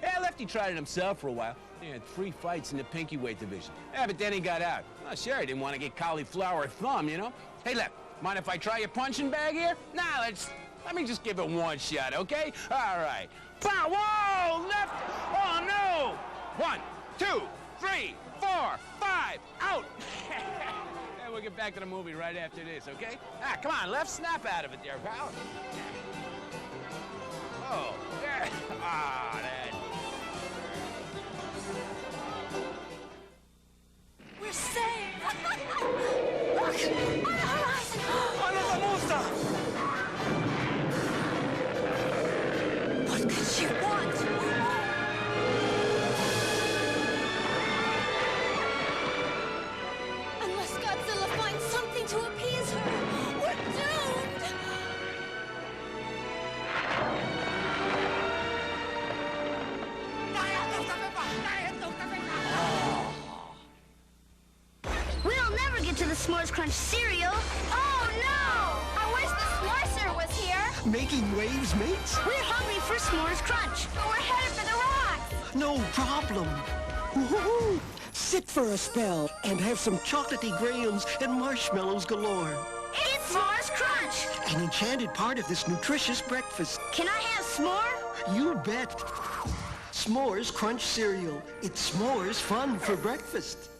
Yeah, Lefty tried it himself for a while. He had 3 fights in the pinky weight division. Yeah, but then he got out. Oh, sure, he didn't want to get cauliflower thumb, you know? Hey, Left, mind if I try your punching bag here? Nah, let me just give it one shot, okay? All right. Pow! Whoa! Left! Oh, no! 1, 2, 3, 4, 5, out! Hey, we'll get back to the movie right after this, okay? Ah, come on, Left, snap out of it there, pal. Oh, yeah. Ah, that. We're saved! Look! On the horizon! Another monster! What could she want? Unless Godzilla finds something to appease her, we're doomed! We'll never get to the S'mores Crunch cereal. Oh, no! I wish the Slicer was here. Making waves, mates? We're hungry for S'mores Crunch. We're headed for the rocks. No problem. Woo-hoo-hoo. Sit for a spell and have some chocolatey grahams and marshmallows galore. It's S'mores Crunch. An enchanted part of this nutritious breakfast. Can I have s'more? You bet. S'mores Crunch cereal. It's s'mores fun for breakfast.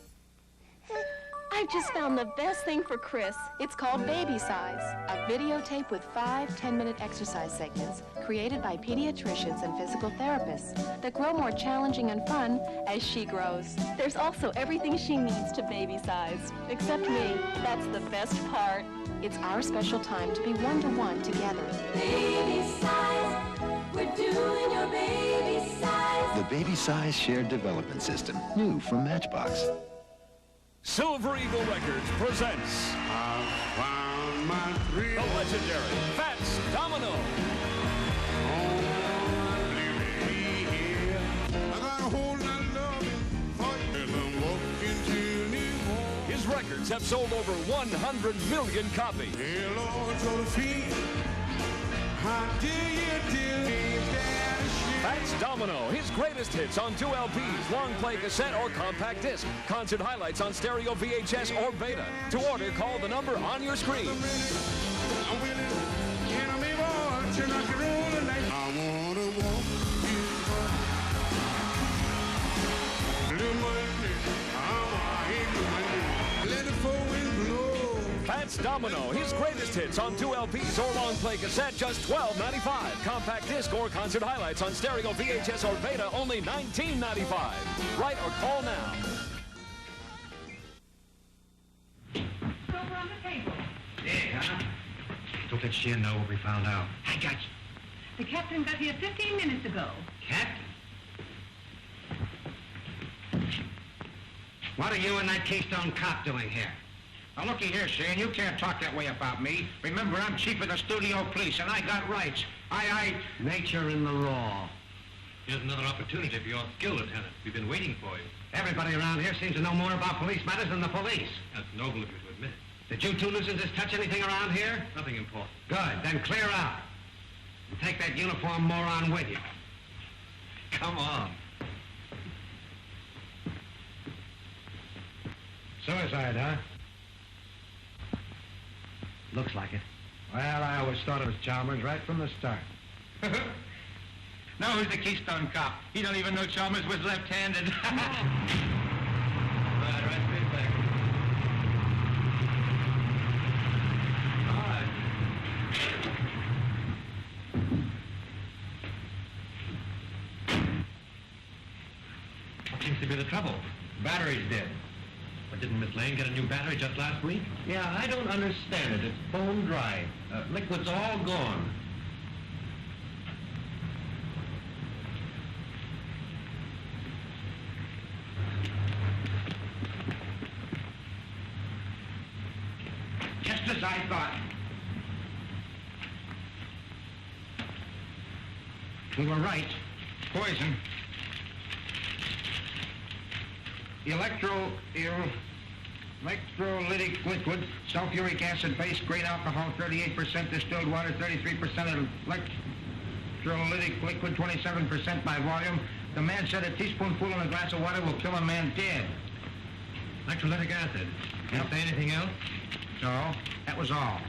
I've just found the best thing for Chris. It's called Baby Size, a videotape with 5 10-minute exercise segments created by pediatricians and physical therapists that grow more challenging and fun as she grows. There's also everything she needs to baby size, except me. That's the best part. It's our special time to be one-to-one together. Baby size, we're doing your baby size. The Baby Size Shared Development System, new from Matchbox. Silver Eagle Records presents the legendary Fats Domino. Records have sold over 100 million copies. Fats Domino, his greatest hits on 2 LPs, long play cassette or compact disc. Concert highlights on stereo, VHS, or Beta. To order, call the number on your screen. Fats Domino, his greatest hits on 2 LPs or long play cassette, just $12.95. Compact disc or concert highlights on stereo, VHS, or Beta, only $19.95. Write or call now. Over on the table. Yeah, huh? Don't let Sheehan know what we found out. I got you. The captain got here 15 minutes ago. Captain? What are you and that Keystone cop doing here? Now, looky here, Shane, you can't talk that way about me. Remember, I'm chief of the studio police, and I got rights. Nature in the law. Here's another opportunity for your skill, Lieutenant. We've been waiting for you. Everybody around here seems to know more about police matters than the police. That's noble of you to admit it. Did you two nuisances touch anything around here? Nothing important. Good, then clear out. And take that uniform moron with you. Come on. Suicide, huh? Looks like it. Well, I always thought it was Chalmers right from the start. Now who's the Keystone cop? He don't even know Chalmers was left-handed. Right straight back. All right. What seems to be the trouble? Battery's dead. But didn't Miss Lane get a new battery just last week? Yeah, I don't understand it. It's bone dry. Liquid's all gone. Just as I thought. We were right. Poison. Electrolytic liquid, sulfuric acid base, grain alcohol, 38% distilled water, 33% electrolytic liquid, 27% by volume. The man said a teaspoonful in a glass of water will kill a man dead. Electrolytic acid. Can't say anything else? No, that was all.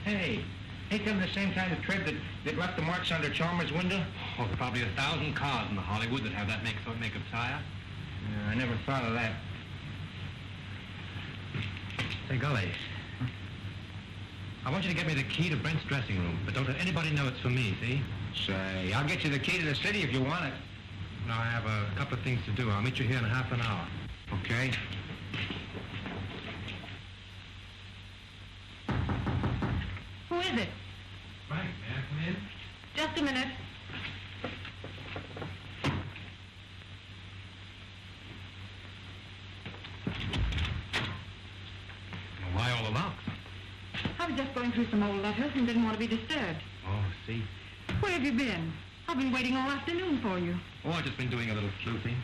Hey, ain't them the same kind of tread that left the marks under Chalmers' window? Oh, there's probably 1,000 cars in the Hollywood that have that makeup tire. Yeah, I never thought of that. Say, Gully, I want you to get me the key to Brent's dressing room, but don't let anybody know it's for me, see? Say, I'll get you the key to the city if you want it. No, I have a couple of things to do. I'll meet you here in half an hour. Okay. Who is it? Frank, may I come in? Just a minute. Well, why all the locks? I was just going through some old letters and didn't want to be disturbed. Oh, see. Where have you been? I've been waiting all afternoon for you. Oh, I've just been doing a little sleuthing.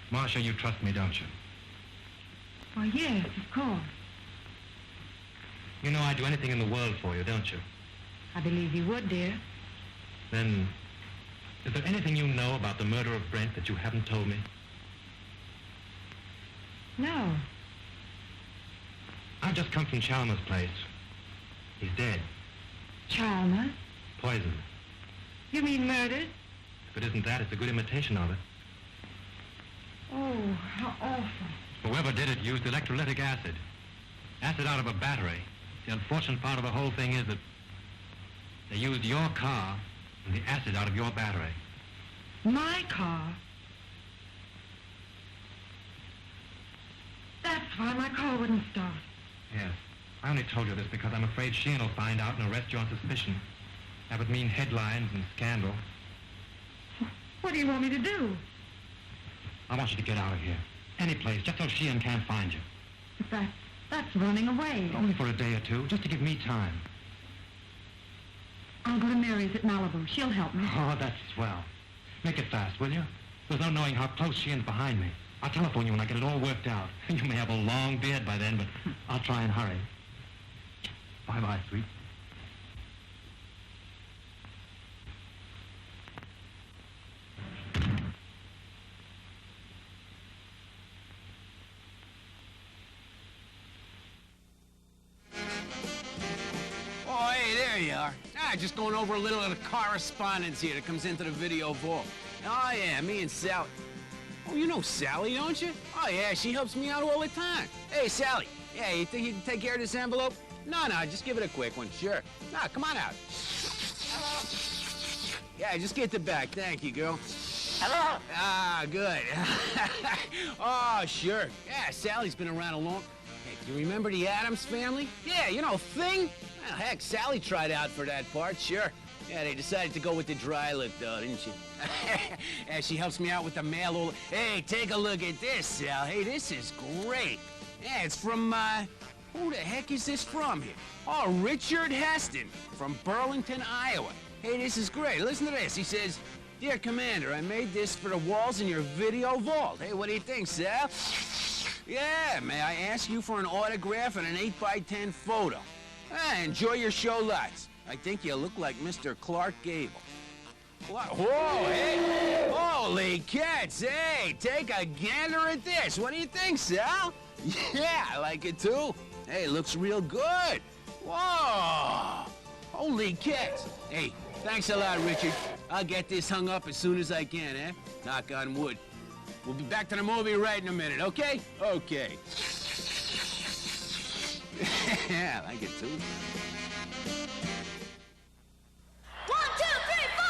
Marcia, you trust me, don't you? Why, yes, of course. You know I'd do anything in the world for you, don't you? I believe you would, dear. Then, is there anything you know about the murder of Brent that you haven't told me? No. I've just come from Chalmers' place. He's dead. Chalmers? Poisoned. You mean murdered? If it isn't that, it's a good imitation of it. Oh, how awful. Whoever did it used electrolytic acid. Acid out of a battery. The unfortunate part of the whole thing is that they used your car and the acid out of your battery. My car? That's why my car wouldn't start. Yes. I only told you this because I'm afraid Sheehan will find out and arrest you on suspicion. That would mean headlines and scandal. What do you want me to do? I want you to get out of here. Any place, just so Sheehan can't find you. But That's running away. Only for a day or two, just to give me time. I'll go to Mary's at Malibu. She'll help me. Oh, that's swell. Make it fast, will you? There's no knowing how close she is behind me. I'll telephone you when I get it all worked out. You may have a long beard by then, but I'll try and hurry. Bye-bye, sweet. Oh, hey, there you are. Just going over a little of the correspondence here that comes into the video vault. Oh, yeah, me and Sally. Oh, you know Sally, don't you? Oh, yeah, she helps me out all the time. Hey, Sally. Yeah, you think you can take care of this envelope? No, just give it a quick one, sure. Nah, come on out. Yeah, just get the back. Thank you, girl. Hello? Ah, good. Oh, sure. Yeah, Sally's been around a long... Hey, do you remember the Addams Family? Yeah, you know, Thing? Well, heck, Sally tried out for that part, sure. Yeah, they decided to go with the dry look, though, didn't she? Yeah, she helps me out with the mail all... Hey, take a look at this, Sal. Hey, this is great. Yeah, it's from, who the heck is this from here? Oh, Richard Heston from Burlington, Iowa. Hey, this is great. Listen to this. He says, Dear Commander, I made this for the walls in your video vault. Hey, what do you think, Sal? Yeah, may I ask you for an autograph and an 8x10 photo? Enjoy your show lots. I think you look like Mr. Clark Gable. What? Whoa, hey! Holy cats, hey! Take a gander at this. What do you think, Sal? Yeah, I like it too. Hey, looks real good. Whoa! Holy cats. Hey, thanks a lot, Richard. I'll get this hung up as soon as I can, eh? Knock on wood. We'll be back to the movie right in a minute, okay? Okay. Yeah, I like it too. 1, 2, 3, 4.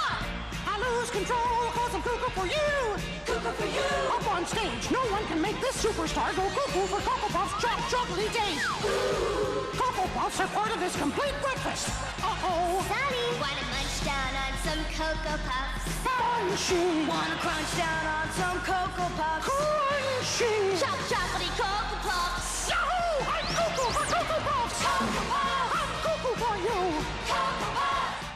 I lose control cause I'm cuckoo for you. Cuckoo for you. Up on stage, no one can make this superstar go cuckoo for Cocoa Puffs chocolatey taste. Cocoa Puffs are part of this complete breakfast. Uh-oh. Sally, wanna munch down on some Cocoa Puffs? Crunchy. Wanna crunch down on some Cocoa Puffs? Crunchy. Chocolatey Cocoa Puffs. Yahoo! I'm cuckoo for Cocoa Puffs. Cocoa Puffs. I'm cuckoo for you. Cocoa Puffs.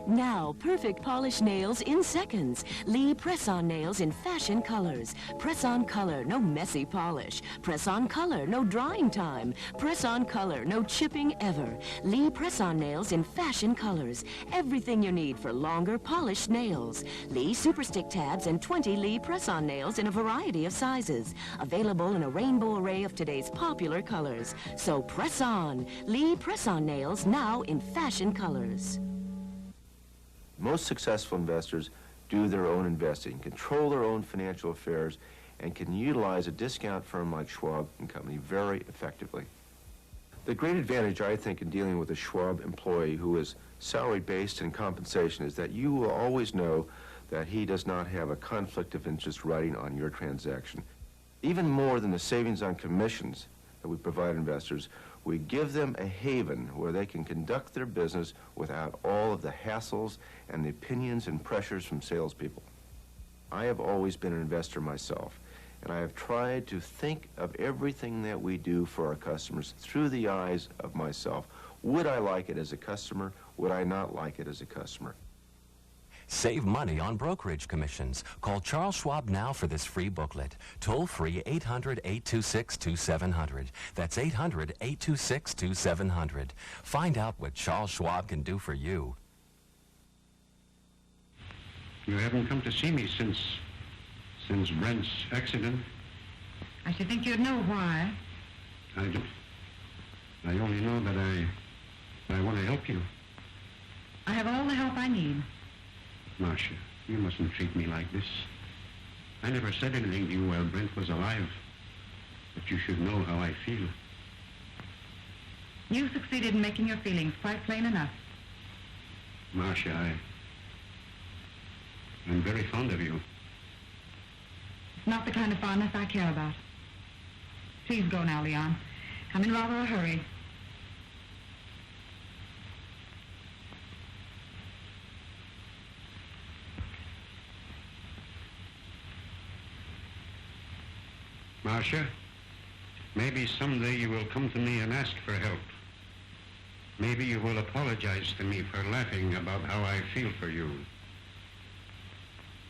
Now, perfect polish nails in seconds. Lee press-on nails in fashion colors. Press-on color, no messy polish. Press-on color, no drying time. Press-on color, no chipping ever. Lee press-on nails in fashion colors. Everything you need for longer, polished nails. Lee Super Stick tabs and 20 Lee press-on nails in a variety of sizes. Available in a rainbow array of today's popular colors. So press on. Lee press-on nails now in fashion colors. Most successful investors do their own investing, control their own financial affairs, and can utilize a discount firm like Schwab & Company very effectively. The great advantage, I think, in dealing with a Schwab employee who is salary-based in compensation is that you will always know that he does not have a conflict of interest riding on your transaction. Even more than the savings on commissions that we provide investors, we give them a haven where they can conduct their business without all of the hassles and the opinions and pressures from salespeople. I have always been an investor myself, and I have tried to think of everything that we do for our customers through the eyes of myself. Would I like it as a customer? Would I not like it as a customer? Save money on brokerage commissions. Call Charles Schwab now for this free booklet. Toll free 800-826-2700. That's 800-826-2700. Find out what Charles Schwab can do for you. You haven't come to see me since Brent's accident. I should think you'd know why. I don't. I only know that I want to help you. I have all the help I need. Marcia, you mustn't treat me like this. I never said anything to you while Brent was alive, but you should know how I feel. You succeeded in making your feelings quite plain enough. Marcia, I'm very fond of you. It's not the kind of fondness I care about. Please go now, Leon. I'm in rather a hurry. Marcia, Maybe someday you will come to me and ask for help. Maybe you will apologize to me for laughing about how I feel for you.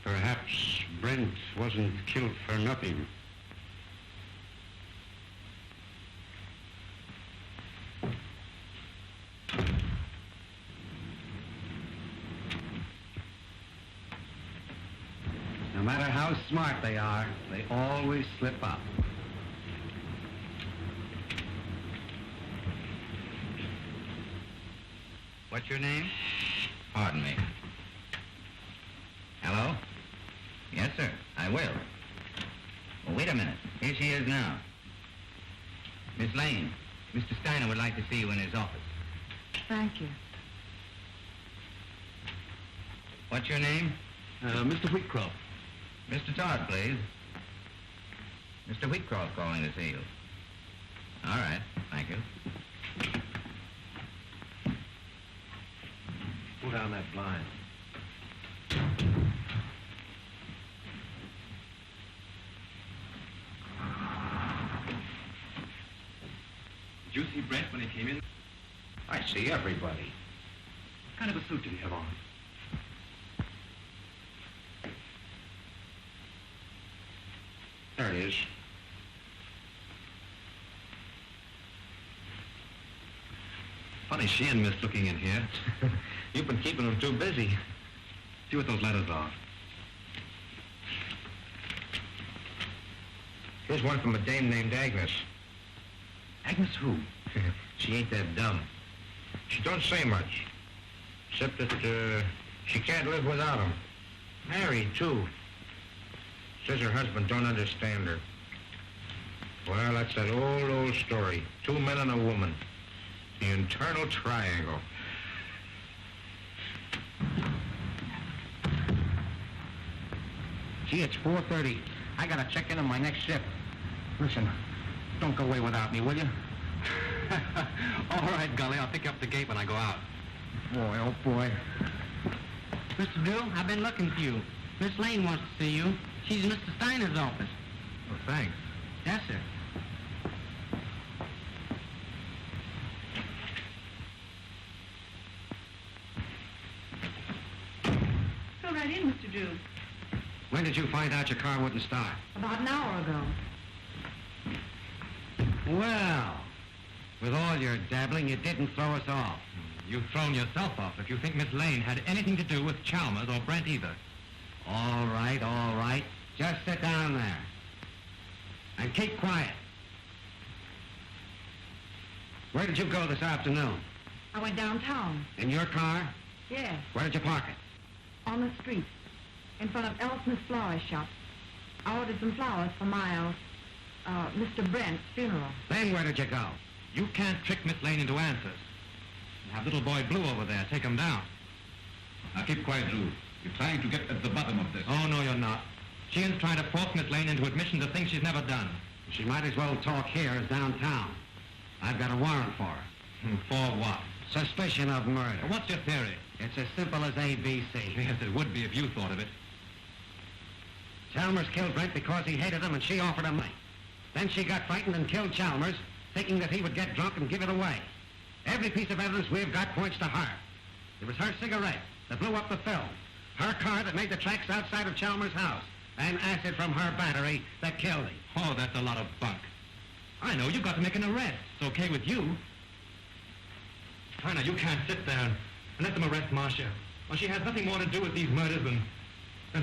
Perhaps Brent wasn't killed for nothing. No matter how smart they are, they always slip up. What's your name? Pardon me. Hello? Yes, sir, I will. Well, wait a minute. Here she is now. Miss Lane, Mr. Steiner would like to see you in his office. Thank you. What's your name? Mr. Wheatcroft. Mr. Todd, please. Mr. Wheatcroft calling to see you. All right, thank you. Pull down that blind. Did you see Brent when he came in? I see everybody. What kind of a suit did he have on? There it is. Funny she and Miss looking in here. You've been keeping them too busy. See what those letters are. Here's one from a dame named Agnes. Agnes who? She ain't that dumb. She don't say much. Except that, she can't live without him. Married, too. Says her husband don't understand her. Well, that's that old story. 2 men and a woman. The internal triangle. Gee, it's 4:30. I gotta check in on my next shift. Listen, don't go away without me, will you? All right, Gully, I'll pick you up at the gate when I go out. Boy, oh boy. Mr. Drew, I've been looking for you. Miss Lane wants to see you. She's in Mr. Steiner's office. Well, thanks. Yes, sir. Go right in, Mr. Drew. When did you find out your car wouldn't start? About an hour ago. Well, with all your dabbling, you didn't throw us off. You've thrown yourself off if you think Miss Lane had anything to do with Chalmers or Brent either. All right, all right. Just sit down there. And keep quiet. Where did you go this afternoon? I went downtown. In your car? Yes, Where did you park it? on the street, in front of Elsmith's flower shop. I ordered some flowers for my, Mr. Brent's funeral. Then where did you go? You can't trick Miss Lane into answers. You have little boy Blue over there. Take him down. Now keep quiet, Drew. You're trying to get at the bottom of this. Oh, no, you're not. Sheehan's trying to force Miss Lane into admission to things she's never done. She might as well talk here as downtown. I've got a warrant for her. For what? Suspicion of murder. What's your theory? It's as simple as ABC. Yes, it would be if you thought of it. Chalmers killed Brent because he hated him and she offered him money. Then she got frightened and killed Chalmers, thinking that he would get drunk and give it away. Every piece of evidence we've got points to her. It was her cigarette that blew up the film, her car that made the tracks outside of Chalmers' house, and acid from her battery that killed him. Oh, that's a lot of bunk. I know, you've got to make an arrest. It's okay with you. Steiner, you can't sit there and let them arrest Marcia. Well, she has nothing more to do with these murders than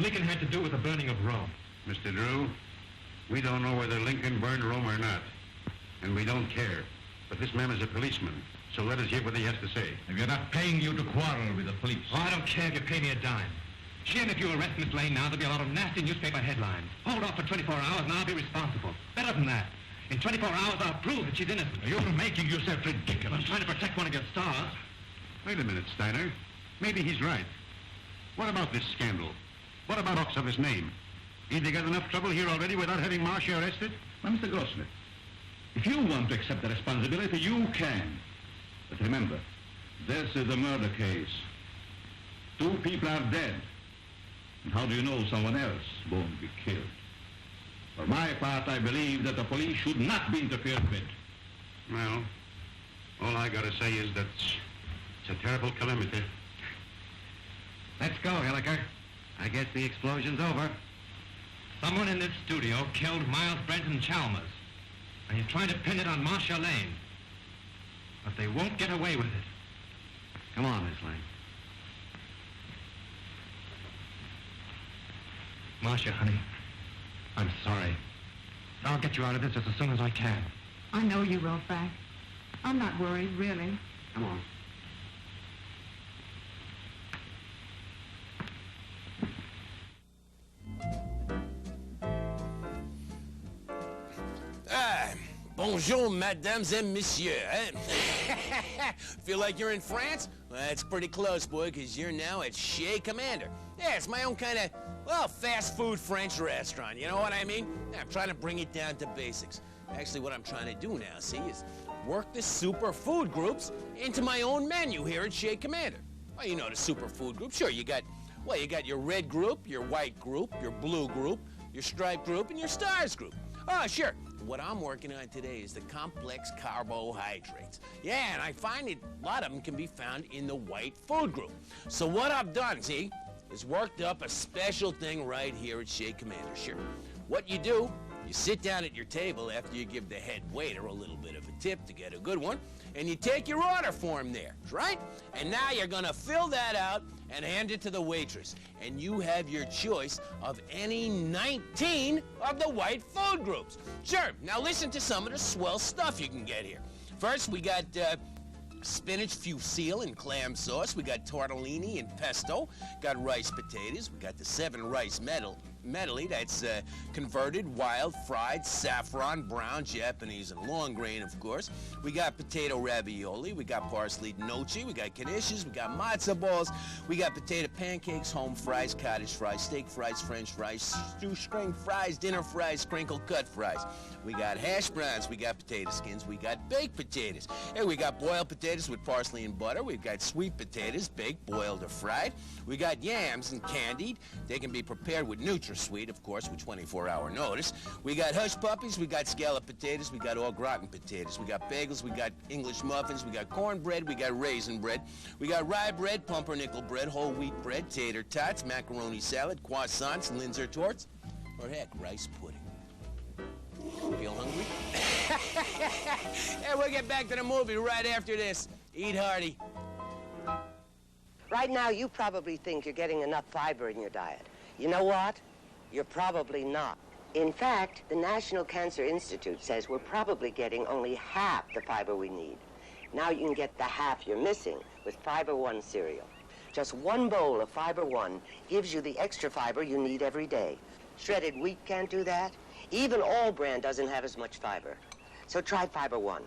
Lincoln had to do with the burning of Rome. Mr. Drew, we don't know whether Lincoln burned Rome or not. And we don't care. But this man is a policeman. So let us hear what he has to say. If you're not paying you to quarrel with the police. Oh, I don't care if you pay me a dime. Sheehan, if you arrest Miss Lane now, there'll be a lot of nasty newspaper headlines. Hold off for 24 hours and I'll be responsible. Better than that. In 24 hours, I'll prove that she's innocent. You're making yourself ridiculous. I'm trying to protect one of your stars. Wait a minute, Steiner. Maybe he's right. What about this scandal? What about talks of his name? Ain't they got enough trouble here already without having Marcia arrested? Well, Mr. Grossmith, if you want to accept the responsibility, you can. But remember, this is a murder case. 2 people are dead. And how do you know someone else won't be killed? For my part, I believe that the police should not be interfered with. Well, all I gotta say is that it's a terrible calamity. Let's go, Hilliker. I guess the explosion's over. Someone in this studio killed Miles Brenton Chalmers, and you're trying to pin it on Marcia Lane. But they won't get away with it. Come on, Miss Lane. Marcia, honey, I'm sorry. I'll get you out of this as soon as I can. I know you will, Frank. I'm not worried, really. Come on. Bonjour, mesdames and messieurs. Feel like you're in France? Well, that's pretty close, boy, because you're now at Chez Commander. Yeah, it's my own kind of, well, fast food French restaurant, you know what I mean? Yeah, I'm trying to bring it down to basics. Actually, what I'm trying to do now, see, is work the super food groups into my own menu here at Chez Commander. Well, you know the super food group. Sure, you got your red group, your white group, your blue group, your striped group, and your stars group. Oh, sure. What I'm working on today is the complex carbohydrates. Yeah, and I find that a lot of them can be found in the white food group. So what I've done, see, is worked up a special thing right here at Chez Commander. Sure. What you do, you sit down at your table after you give the head waiter a little bit of a tip to get a good one, and you take your order form there, right? And now you're gonna fill that out and hand it to the waitress. And you have your choice of any 19 of the white food groups. Sure, now listen to some of the swell stuff you can get here. First, we got spinach fusilli and clam sauce. We got tortellini and pesto. Got rice potatoes. We got the 7 rice medley. That's converted, wild, fried, saffron, brown, Japanese, and long grain, of course. We got potato ravioli. We got parsley gnocchi. We got knishes. We got matzo balls. We got potato pancakes, home fries, cottage fries, steak fries, french fries, shoestring fries, dinner fries, crinkle cut fries. We got hash browns. We got potato skins. We got baked potatoes. Hey, we got boiled potatoes with parsley and butter. We've got sweet potatoes, baked, boiled, or fried. We got yams and candied. They can be prepared with NutraSweet, of course, with 24-hour notice. We got hush puppies. We got scalloped potatoes. We got au gratin potatoes. We got bagels. We got English muffins. We got cornbread. We got raisin bread. We got rye bread, pumpernickel bread, whole wheat bread, tater tots, macaroni salad, croissants, Linzer torts, or heck, rice pudding. Feel hungry? Hey, we'll get back to the movie right after this. Eat hearty. Right now, you probably think you're getting enough fiber in your diet. You know what? You're probably not. In fact, the National Cancer Institute says we're probably getting only half the fiber we need. Now you can get the half you're missing with Fiber One cereal. Just one bowl of Fiber One gives you the extra fiber you need every day. Shredded wheat can't do that. Even All Bran doesn't have as much fiber. So try Fiber One.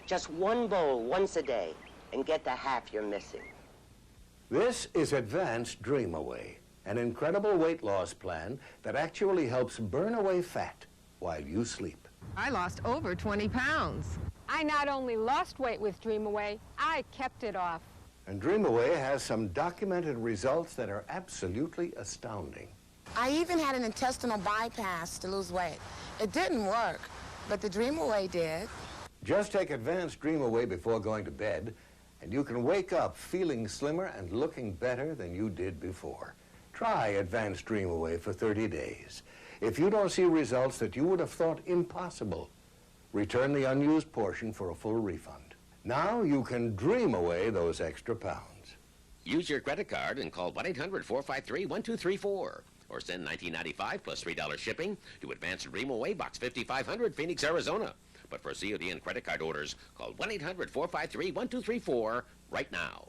Just one bowl once a day and get the half you're missing. This is Advanced Dream Away, an incredible weight loss plan that actually helps burn away fat while you sleep. I lost over 20 pounds. I not only lost weight with Dream Away, I kept it off. And Dream Away has some documented results that are absolutely astounding. I even had an intestinal bypass to lose weight. It didn't work, but the Dream Away did. Just take Advanced Dream Away before going to bed, and you can wake up feeling slimmer and looking better than you did before. Try Advanced Dream Away for 30 days. If you don't see results that you would have thought impossible, return the unused portion for a full refund. Now you can dream away those extra pounds. Use your credit card and call 1-800-453-1234. Or send $19.95 plus $3 shipping to Advanced Dream Away, Box 5500, Phoenix, Arizona. But for COD and credit card orders, call 1-800-453-1234 right now.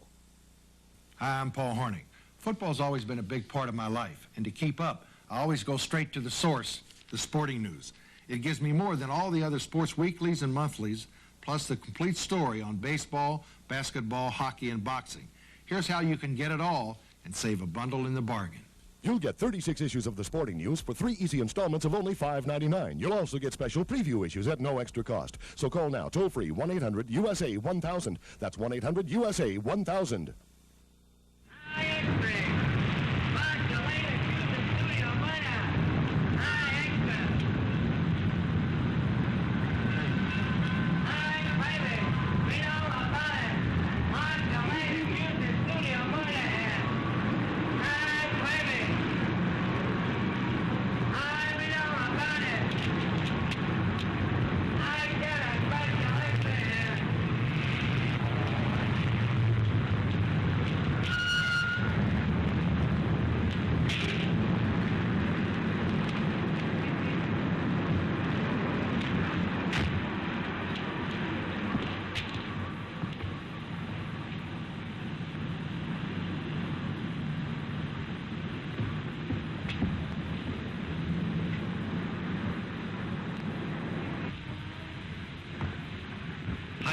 Hi, I'm Paul Horning. Football's always been a big part of my life, and to keep up, I always go straight to the source, the sporting news. It gives me more than all the other sports weeklies and monthlies, plus the complete story on baseball, basketball, hockey, and boxing. Here's how you can get it all and save a bundle in the bargain. You'll get 36 issues of the sporting news for 3 easy installments of only $5.99. You'll also get special preview issues at no extra cost. So call now, toll-free, 1-800-USA-1000. That's 1-800-USA-1000.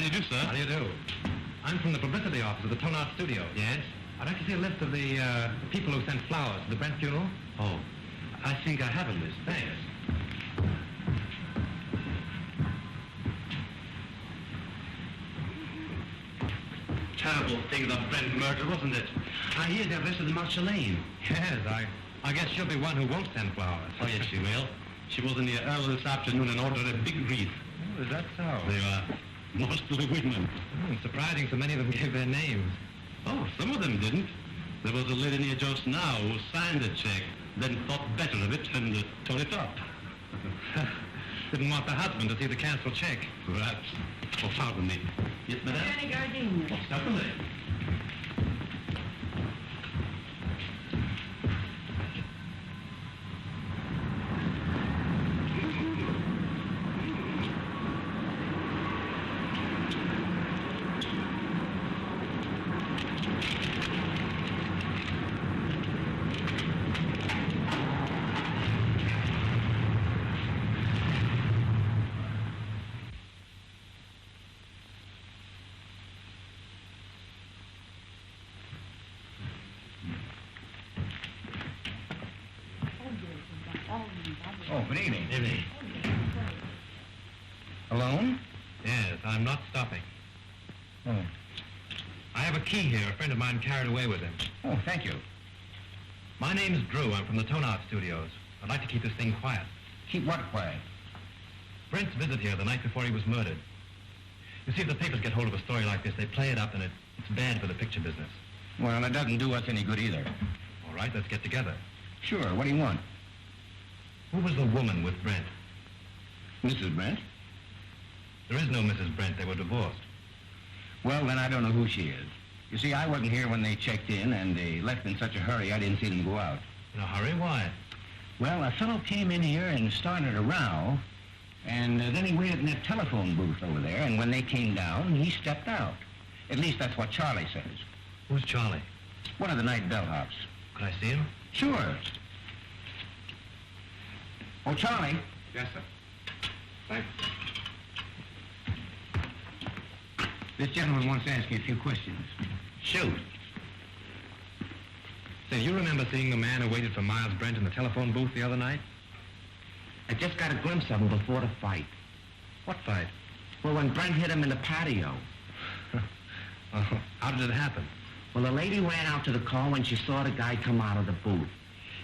do you do, sir? How do you do? I'm from the publicity office of the Tone Art Studio. Yes? I'd like to see a list of the people who sent flowers to the Brent funeral. Oh, I think I have a list. Thanks. Terrible thing, the Brent murder, wasn't it? I hear they arrested the Marceline. Yes, I guess she'll be one who won't send flowers. Oh, yes, she will. She was in here early this afternoon and ordered a big wreath. Oh, is that so? They are mostly women. Oh, surprising so many of them gave their names. Oh, some of them didn't. There was a lady in here just now who signed a check, then thought better of it and tore it up. Didn't want the husband to see the canceled check. Perhaps. Oh, pardon me. Yes, madame? Any gardenia? Oh, certainly. Oh, good evening. Evening. Alone? Yes, I'm not stopping. Oh. I have a key here. A friend of mine carried away with him. Oh, thank you. My name's Drew. I'm from the Tone Art Studios. I'd like to keep this thing quiet. Keep what quiet? Brent's visit here the night before he was murdered. You see, if the papers get hold of a story like this, they play it up, and it's bad for the picture business. Well, it doesn't do us any good either. All right, let's get together. Sure, what do you want? Who was the woman with Brent? Mrs. Brent? There is no Mrs. Brent. They were divorced. Well, then I don't know who she is. You see, I wasn't here when they checked in, and they left in such a hurry I didn't see them go out. In a hurry? Why? Well, a fellow came in here and started a row, and then he waited in that telephone booth over there, and when they came down, he stepped out. At least that's what Charlie says. Who's Charlie? One of the night bellhops. Could I see him? Sure. Oh, Charlie. Yes, sir. Thanks. This gentleman wants to ask you a few questions. Shoot. Say, you remember seeing the man who waited for Miles Brent in the telephone booth the other night? I just got a glimpse of him before the fight. What fight? Well, when Brent hit him in the patio. How did it happen? Well, the lady ran out to the car when she saw the guy come out of the booth.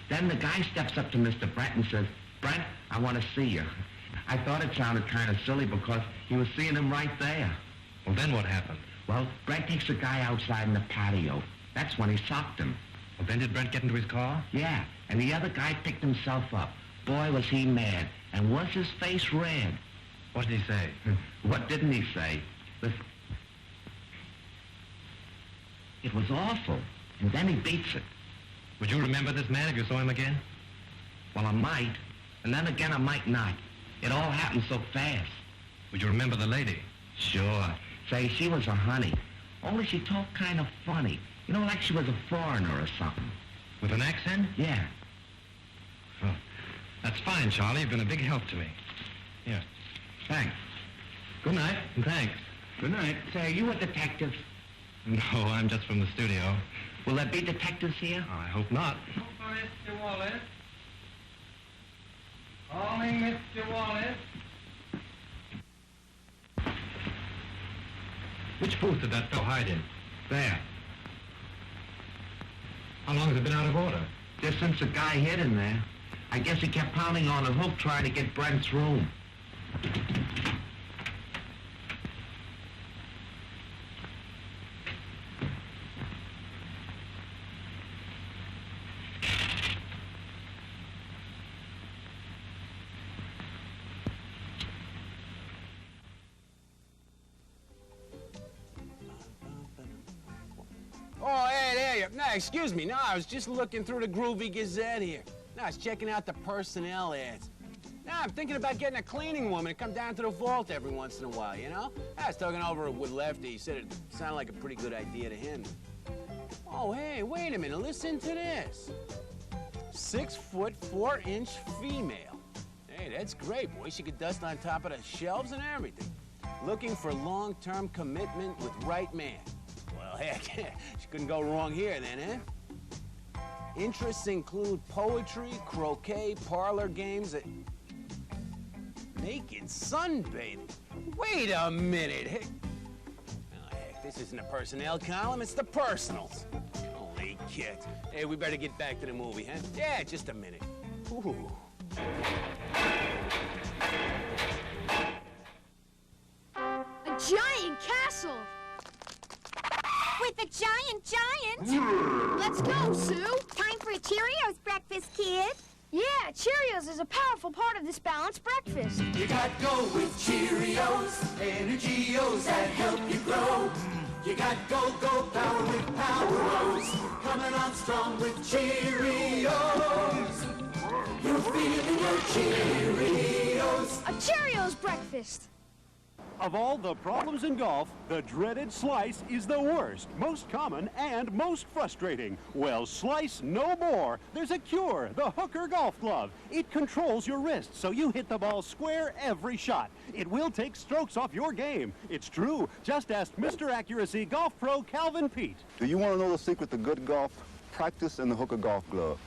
Then the guy steps up to Mr. Brent and says, "Brent, I want to see you." I thought it sounded kind of silly because he was seeing him right there. Well, then what happened? Well, Brent takes the guy outside in the patio. That's when he socked him. Well, then did Brent get into his car? Yeah, and the other guy picked himself up. Boy, was he mad. And was his face red. What did he say? What didn't he say? Listen. It was awful. And then he beats it. Would you remember this man if you saw him again? Well, I might. And then again, I might not. It all happened so fast. Would you remember the lady? Sure. Say, she was a honey. Only she talked kind of funny. You know, like she was a foreigner or something. With an accent? Yeah. Well, that's fine, Charlie. You've been a big help to me. Here. Thanks. Good night, and thanks. Good night. Say, are you a detective? No, I'm just from the studio. Will there be detectives here? I hope not. Mr. Wallace. Calling Mr. Wallace. Which booth did that fellow hide in? There. How long has it been out of order? Just since the guy hid in there. I guess he kept pounding on the hook trying to get Brent's room. Oh, hey, there you... No, excuse me. No, I was just looking through the Groovie Gazette here. No, I was checking out the personnel ads. No, I'm thinking about getting a cleaning woman to come down to the vault every once in a while, you know? I was talking over with Lefty. He said it sounded like a pretty good idea to him. Oh, hey, wait a minute. Listen to this. 6 foot 4 inch female. Hey, that's great, boy. She could dust on top of the shelves and everything. Looking for long-term commitment with right man. Well, heck, she couldn't go wrong here then, eh? Interests include poetry, croquet, parlor games, naked sunbathing. Wait a minute. Hey. Oh, heck, this isn't a personnel column, it's the personals. Holy kit. Hey, we better get back to the movie, huh? Yeah, just a minute. Ooh. A giant castle! With a giant! Let's go, Sue! Time for a Cheerios breakfast, kid. Yeah, Cheerios is a powerful part of this balanced breakfast. You got go with Cheerios, Energy-O's that help you grow. You got go power with Power-O's, coming on strong with Cheerios. You're feeling your Cheerios. A Cheerios breakfast. Of all the problems in golf, the dreaded slice is the worst, most common, and most frustrating. Well, slice no more. There's a cure, the Hooker Golf Glove. It controls your wrist, so you hit the ball square every shot. It will take strokes off your game. It's true. Just ask Mr. Accuracy golf pro Calvin Pete. Do you want to know the secret to good golf? Practice in the Hooker Golf Glove.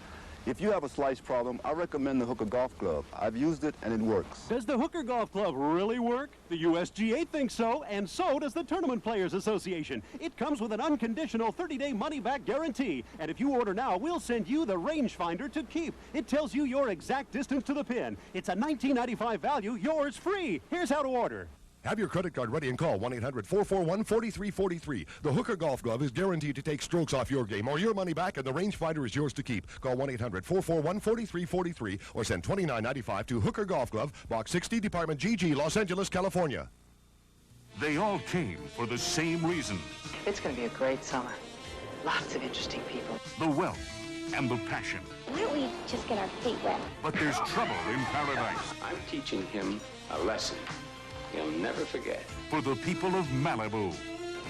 If you have a slice problem, I recommend the Hooker Golf Glove. I've used it, and it works. Does the Hooker Golf Glove really work? The USGA thinks so, and so does the Tournament Players Association. It comes with an unconditional 30-day money-back guarantee. And if you order now, we'll send you the rangefinder to keep. It tells you your exact distance to the pin. It's a $19.95 value, yours free. Here's how to order. Have your credit card ready and call 1-800-441-4343. The Hooker Golf Glove is guaranteed to take strokes off your game or your money back, and the rangefinder is yours to keep. Call 1-800-441-4343 or send $29.95 to Hooker Golf Glove, Box 60, Department GG, Los Angeles, California. They all came for the same reason. It's going to be a great summer. Lots of interesting people. The wealth and the passion. Why don't we just get our feet wet? But there's trouble in paradise. I'm teaching him a lesson he'll never forget. For the people of Malibu.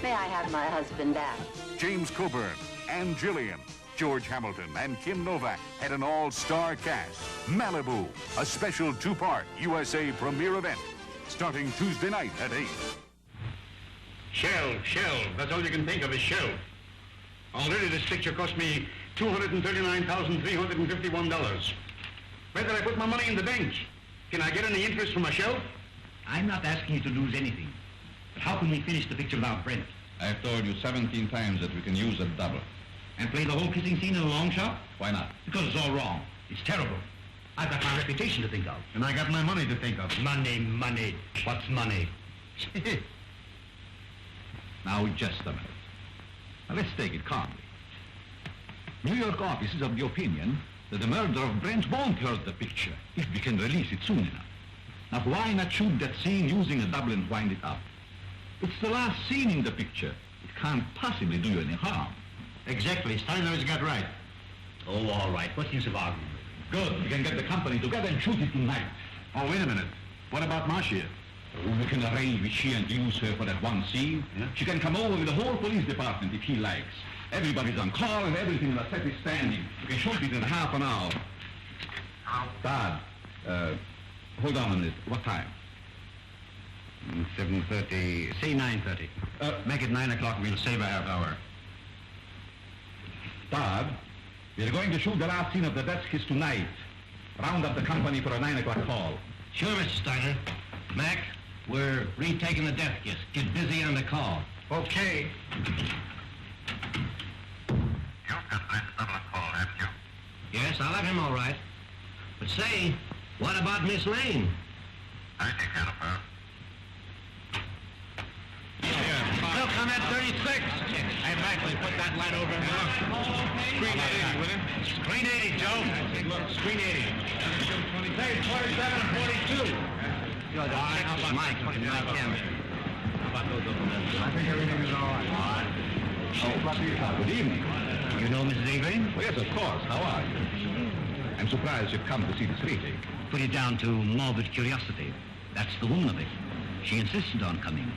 May I have my husband back? James Coburn, Ann Gillian, George Hamilton, and Kim Novak had an all-star cast. Malibu, a special two-part USA premiere event, starting Tuesday night at 8. Shell. That's all you can think of is shell. Already this picture cost me $239,351. Where did I put my money in the bank? Can I get any interest from a shell? I'm not asking you to lose anything. But how can we finish the picture without Brent? I've told you 17 times that we can use a double. And play the whole kissing scene in a long shot? Why not? Because it's all wrong. It's terrible. I've got my reputation to think of. And I got my money to think of. Money. What's money? Now, just a minute. Now, let's take it calmly. New York office is of the opinion that the murder of Brent won't hurt the picture if we can release it soon enough. Now, why not shoot that scene using a double and wind it up? It's the last scene in the picture. It can't possibly do you any harm. Exactly. Steiner's got right. Oh, all right. What's the use of arguing? Good. We can get the company together and shoot it tonight. Oh, wait a minute. What about Marcia? Oh, we can arrange with she and use her for that one scene. Yeah? She can come over with the whole police department if he likes. Everybody's on call and everything in the set is standing. We can shoot it in half an hour. Dad, hold on a minute. What time? 7:30. Say 9:30. Make it 9 o'clock. We'll save a half hour. Dad, we're going to shoot the last scene of the death kiss tonight. Round up the company for a 9 o'clock call. Sure, Mr. Steiner. Mac, we're retaking the death kiss. Get busy on the call. Okay. You've got Brent's double call, haven't you? Yes, I'll have him all right. But say, what about Miss Lane? I take care of her. Look, I'm at 36. Hey, Mac, will you put that light over him? Screen 80, will you? Screen 80, Joe. Look, screen 80. Say 47 and 42. Good. How about Mike? How about those over there? I think everything is all right. All right. Oh, good evening. You know Mrs. Avery? Well, yes, of course. How are you? I'm surprised you've come to see this retake. Put it down to morbid curiosity. That's the woman of it. She insisted on coming.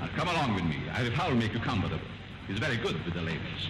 Now, come along with me. I'll make you comfortable. It's very good with the ladies.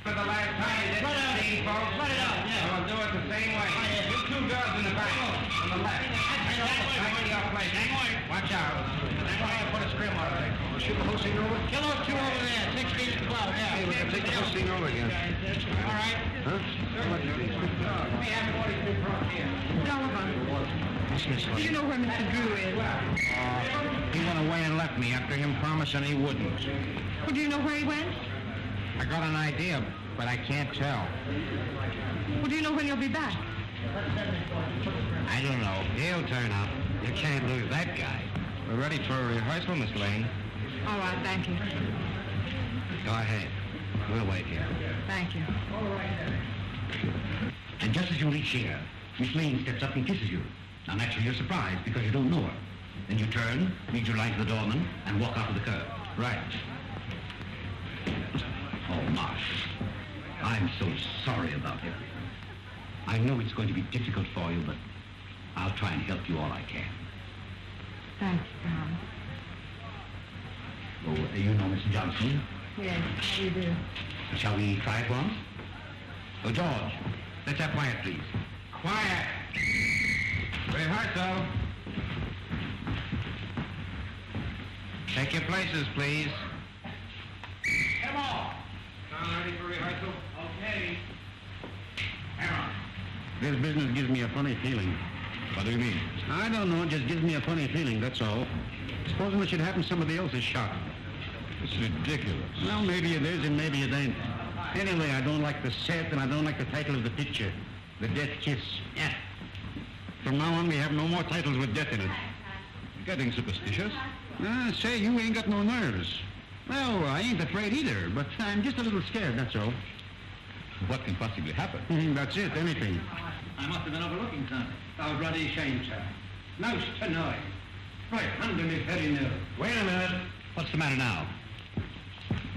For the last time, you didn't see, folks. Let it out. Yeah. We'll do it the same way. You two girls in the back. On the left. Back to your place. Watch out. Put a scrim on it. Shoot the whole scene over? Kill those two over there. 16 and 12, yeah. Hey, we're gonna take the whole scene over again. All right. Huh? We have 42 across here. Do you know where Mr. Drew is? He went away and left me after him promising he wouldn't. Well, do you know where he went? I got an idea, but I can't tell. Well, do you know when he'll be back? I don't know. He'll turn up. You can't lose that guy. We're ready for a rehearsal, Miss Lane. All right, thank you. Go ahead. We'll wait here. Thank you. And just as you reach here, Miss Lane steps up and kisses you. Now, naturally, you're surprised because you don't know her. Then you turn, read your line to the doorman, and walk out to the curb. Right. Oh, Marsh, I'm so sorry about everything. I know it's going to be difficult for you, but I'll try and help you all I can. Thanks, Tom. Oh, you know Mr. Johnson? Yes, we do. Shall we try it once? Oh, George, let's have quiet, please. Quiet. Rehearsal. Take your places, please. Come on. Sound ready for rehearsal? Okay. This business gives me a funny feeling. What do you mean? I don't know, it just gives me a funny feeling, that's all. Supposing it should happen somebody else is shot. It's ridiculous. Well, maybe it is and maybe it ain't. Anyway, I don't like the set and I don't like the title of the picture. The Death Kiss. Yeah. From now on, we have no more titles with death in it. Getting superstitious? Say, you ain't got no nerves. Well, I ain't afraid either, but I'm just a little scared, that's all. What can possibly happen? That's it, anything. I must have been overlooking something. Oh, bloody shame, sir. Most annoying. Right under me very nose. Wait a minute. What's the matter now?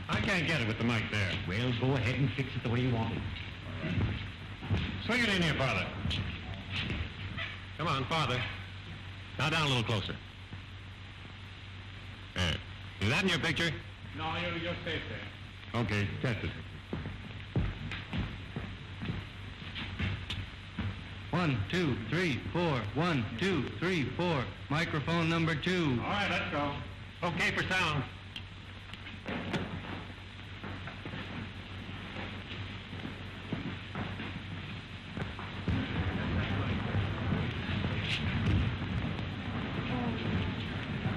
I can't get it with the mic there. Well, go ahead and fix it the way you want it. Swing it in here, Father. Come on, Father. Now down a little closer. There. Is that in your picture? No, you're safe there. Okay, test it. 1, 2, 3, 4. 1, 2, 3, 4. Microphone number 2. All right, let's go. Okay for sound.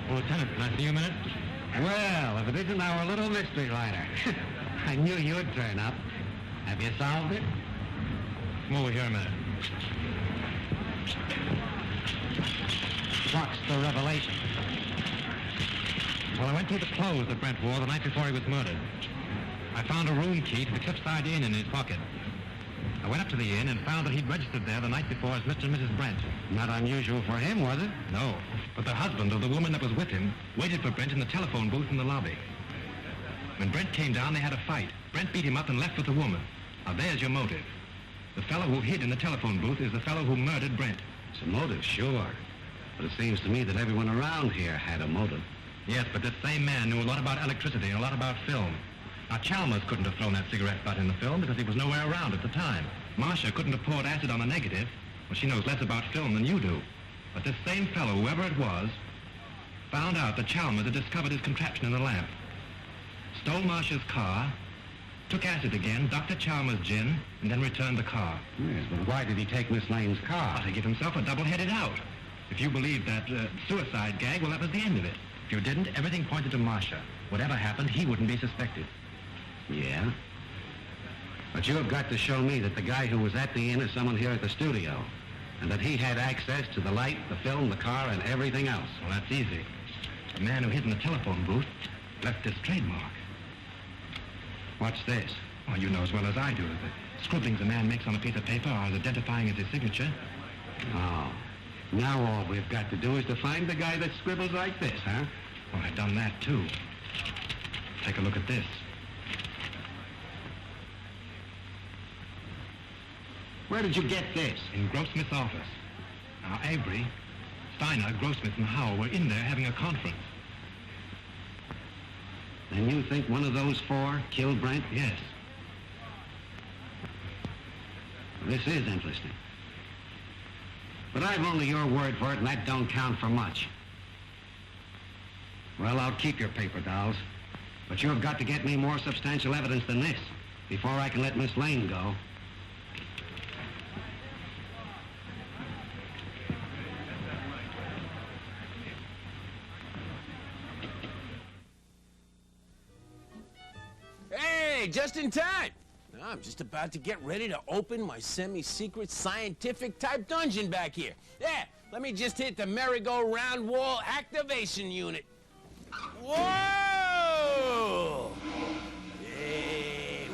Lieutenant, can I see you a minute? Well, if it isn't our little mystery liner. I knew you'd turn up. Have you solved it? Come over here a minute. What's the revelation? Well, I went through the clothes that Brent wore the night before he was murdered. I found a room key to the Cliffside Inn in his pocket. I went up to the inn and found that he'd registered there the night before as Mr. and Mrs. Brent. Not unusual for him, was it? No, but the husband of the woman that was with him waited for Brent in the telephone booth in the lobby. When Brent came down, they had a fight. Brent beat him up and left with the woman. Now, there's your motive. The fellow who hid in the telephone booth is the fellow who murdered Brent. It's a motive, sure. But it seems to me that everyone around here had a motive. Yes, but this same man knew a lot about electricity and a lot about film. Now, Chalmers couldn't have thrown that cigarette butt in the film because he was nowhere around at the time. Marcia couldn't have poured acid on the negative. Well, she knows less about film than you do. But this same fellow, whoever it was, found out that Chalmers had discovered his contraption in the lamp, stole Marcia's car, took acid again, Dr. Chalmers' gin, and then returned the car. Yes, but why did he take Miss Lane's car? To give himself a double-headed out. If you believe that suicide gag, well, that was the end of it. If you didn't, everything pointed to Marcia. Whatever happened, he wouldn't be suspected. Yeah? But you have got to show me that the guy who was at the inn is someone here at the studio, and that he had access to the light, the film, the car, and everything else. Well, that's easy. The man who hid in the telephone booth left his trademark. What's this? Oh, you know as well as I do that the scribblings a man makes on a piece of paper are as identifying as his signature. Oh. Now all we've got to do is to find the guy that scribbles like this, huh? Well, I've done that, too. Take a look at this. Where did you get this? In Grossmith's office. Now, Avery, Steiner, Grossmith, and Howell were in there having a conference. And you think one of those four killed Brent? Yes. This is interesting. But I've only your word for it, and that don't count for much. Well, I'll keep your paper dolls. But you've got to get me more substantial evidence than this before I can let Miss Lane go. Hey, just in time. I'm just about to get ready to open my semi-secret scientific type dungeon back here. Yeah, let me just hit the merry-go-round wall activation unit. Whoa! Hey,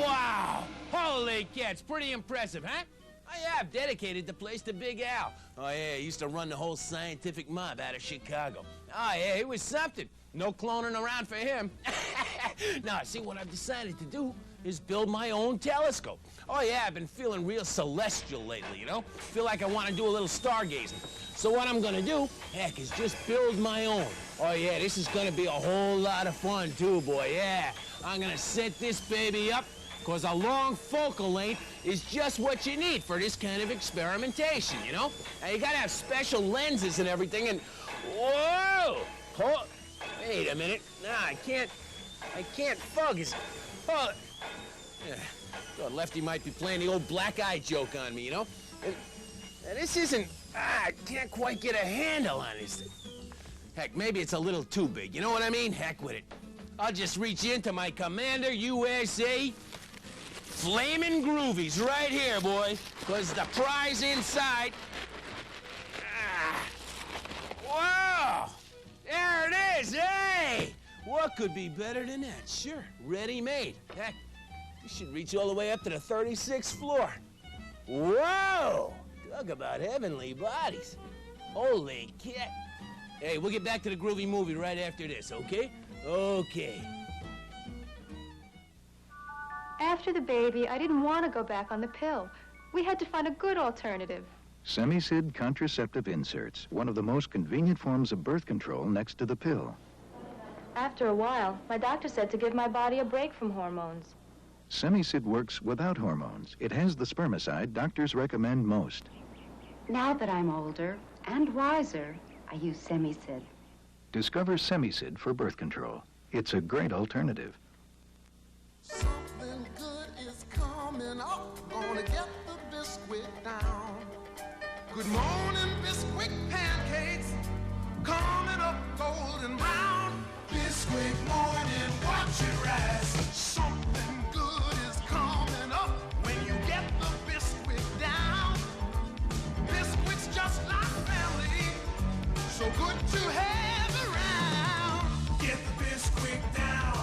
wow! Holy cats, pretty impressive, huh? Oh yeah, I've dedicated the place to Big Al. Oh yeah, he used to run the whole scientific mob out of Chicago. Oh yeah, he was something. No cloning around for him. Now, see, what I've decided to do is build my own telescope. Oh yeah, I've been feeling real celestial lately, you know? Feel like I want to do a little stargazing. So what I'm gonna do, heck, is just build my own. Oh yeah, this is gonna be a whole lot of fun too, boy, yeah. I'm gonna set this baby up, because a long focal length is just what you need for this kind of experimentation, you know? Now, you gotta have special lenses and everything, and whoa! Wait a minute. Nah, I can't focus. Oh, yeah. Thought Lefty might be playing the old black eye joke on me, you know? And this isn't, I can't quite get a handle on this thing. Heck, maybe it's a little too big, you know what I mean? Heck with it. I'll just reach into my Commander USA Flamin' Groovies right here, boy, because the prize inside. Whoa! There it is, hey! What could be better than that? Sure, ready-made. Heck, you should reach all the way up to the 36th floor. Whoa! Talk about heavenly bodies. Holy cat. Hey, we'll get back to the Groovie movie right after this, okay? Okay. After the baby, I didn't want to go back on the pill. We had to find a good alternative. Semi-Sid contraceptive inserts, one of the most convenient forms of birth control next to the pill. After a while, my doctor said to give my body a break from hormones. Semi-Sid works without hormones. It has the spermicide doctors recommend most. Now that I'm older and wiser, I use Semi-Sid. Discover Semi-Sid for birth control. It's a great alternative. Something good is coming up. Gonna get the biscuit down. Good morning, biscuit pancakes. Coming up golden brown. Biscuit morning, watch it rise. Something good is coming up when you get the biscuit down. Biscuits just like family, so good to have around. Get the biscuit down.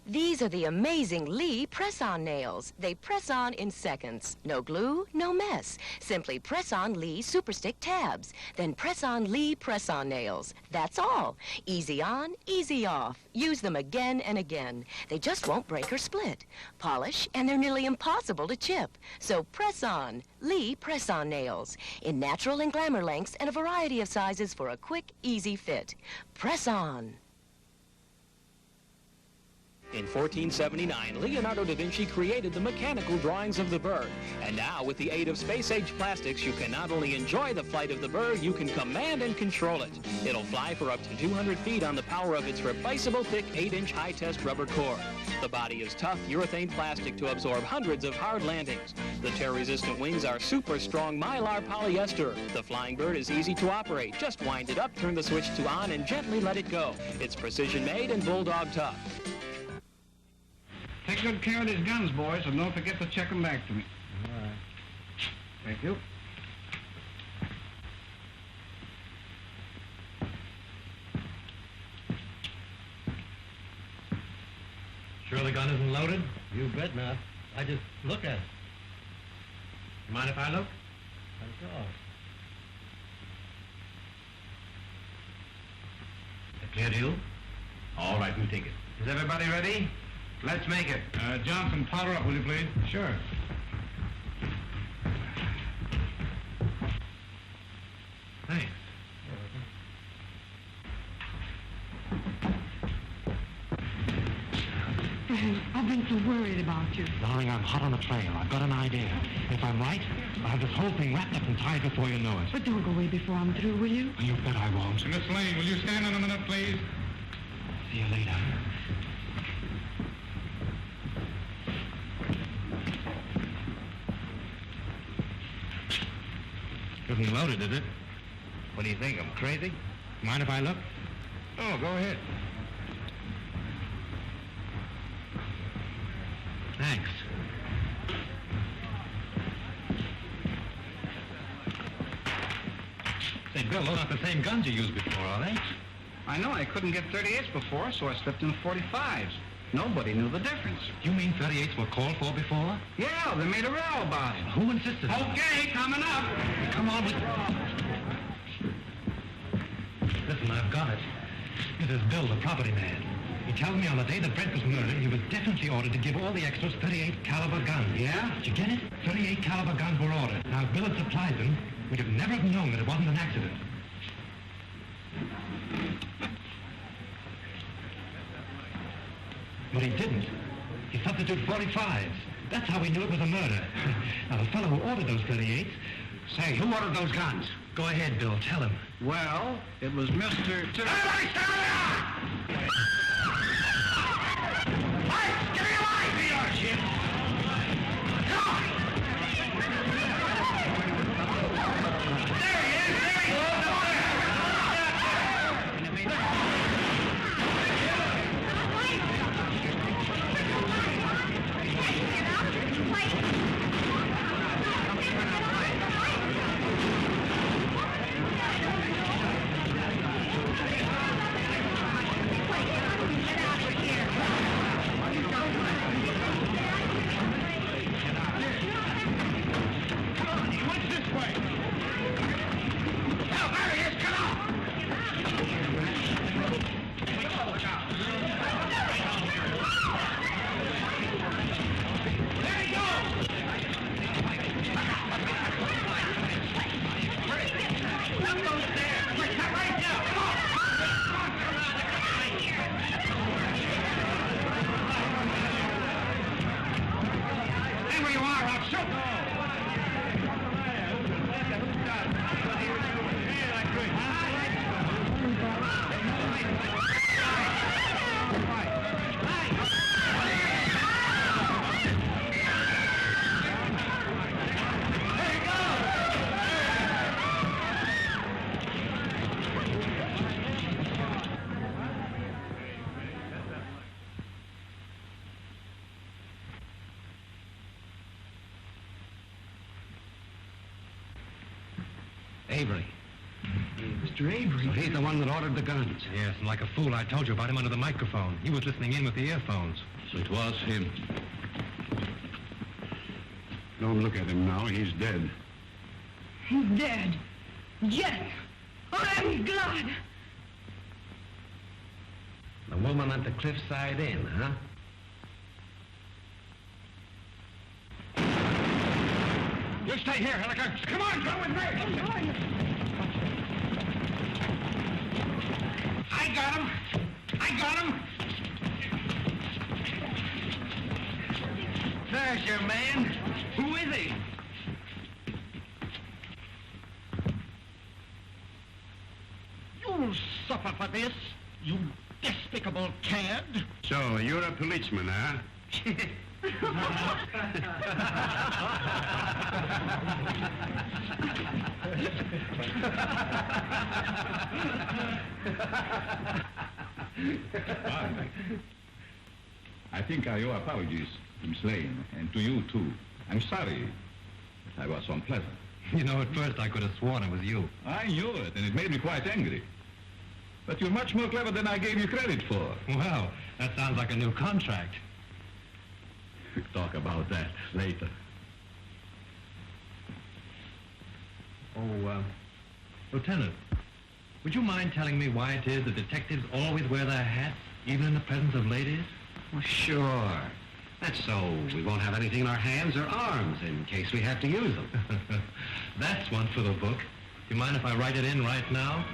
These are the amazing Lee press-on nails. They press on in seconds. No glue, no mess. Simply press on Lee Super Stick tabs. Then press on Lee press-on nails. That's all. Easy on, easy off. Use them again and again. They just won't break or split. Polish, and they're nearly impossible to chip. So press on Lee press-on nails. In natural and glamour lengths and a variety of sizes for a quick, easy fit. Press on. In 1479, Leonardo da Vinci created the mechanical drawings of the bird. And now, with the aid of space-age plastics, you can not only enjoy the flight of the bird, you can command and control it. It'll fly for up to 200 feet on the power of its replaceable thick 8-inch high-test rubber core. The body is tough urethane plastic to absorb hundreds of hard landings. The tear-resistant wings are super strong mylar polyester. The flying bird is easy to operate. Just wind it up, turn the switch to on, and gently let it go. It's precision-made and bulldog tough. Take good care of these guns, boys, and don't forget to check them back to me. All right. Thank you. Sure the gun isn't loaded? You bet not. I just look at it. You mind if I look? Sure. A clear deal? All right, we'll take it. Is everybody ready? Let's make it. Johnson, powder up, will you please? Sure. Thanks. Frank, I've been so worried about you. Darling, I'm hot on the trail. I've got an idea. If I'm right, I'll have this whole thing wrapped up and tied before you know it. But don't go away before I'm through, will you? You bet I won't. Miss Lane, will you stand in a minute, please? See you later. Isn't loaded, is it? What do you think? I'm crazy? Mind if I look? Oh, go ahead. Thanks. Say, Bill, those aren't the same guns you used before, are they? I know. I couldn't get 38s before, so I slipped in 45s. Nobody knew the difference. You mean 38s were called for before? Yeah, they made a row about it. Who insisted? Okay, coming up. Come on with... Listen, I've got it. This is Bill, the property man. He tells me on the day that Brent was murdered, he was definitely ordered to give all the extras 38 caliber guns. Yeah? Did you get it? 38 caliber guns were ordered. Now, if Bill had supplied them, we'd have never have known that it wasn't an accident. But he didn't. He substituted 45s. That's how we knew it was a murder. Now, the fellow who ordered those 38s... Say, who ordered those guns? Go ahead, Bill. Tell him. Well, it was Mr. Everybody stand down! Hey, give me a line, dealership! Come on! There he is! There he is! Up there! Avery. Mr. Avery? So he's the one that ordered the guns. Yes, and like a fool, I told you about him under the microphone. He was listening in with the earphones. So it was him. Don't look at him now. He's dead. He's dead. Yes. I'm glad. The woman at the Cliffside Inn, huh? You stay here, Hilliker. Come on, come with me. I got him. I got him. There's your man. Who is he? You'll suffer for this, you despicable cad. So, you're a policeman, huh? I think I owe apologies to Miss Lane, and to you, too. I'm sorry that I was so unpleasant. You know, at first I could have sworn it was you. I knew it, and it made me quite angry. But you're much more clever than I gave you credit for. Well, that sounds like a new contract. We'll talk about that later. Oh, Lieutenant, would you mind telling me why it is that detectives always wear their hats, even in the presence of ladies? Well, sure. That's so we won't have anything in our hands or arms in case we have to use them. That's one for the book. Do you mind if I write it in right now?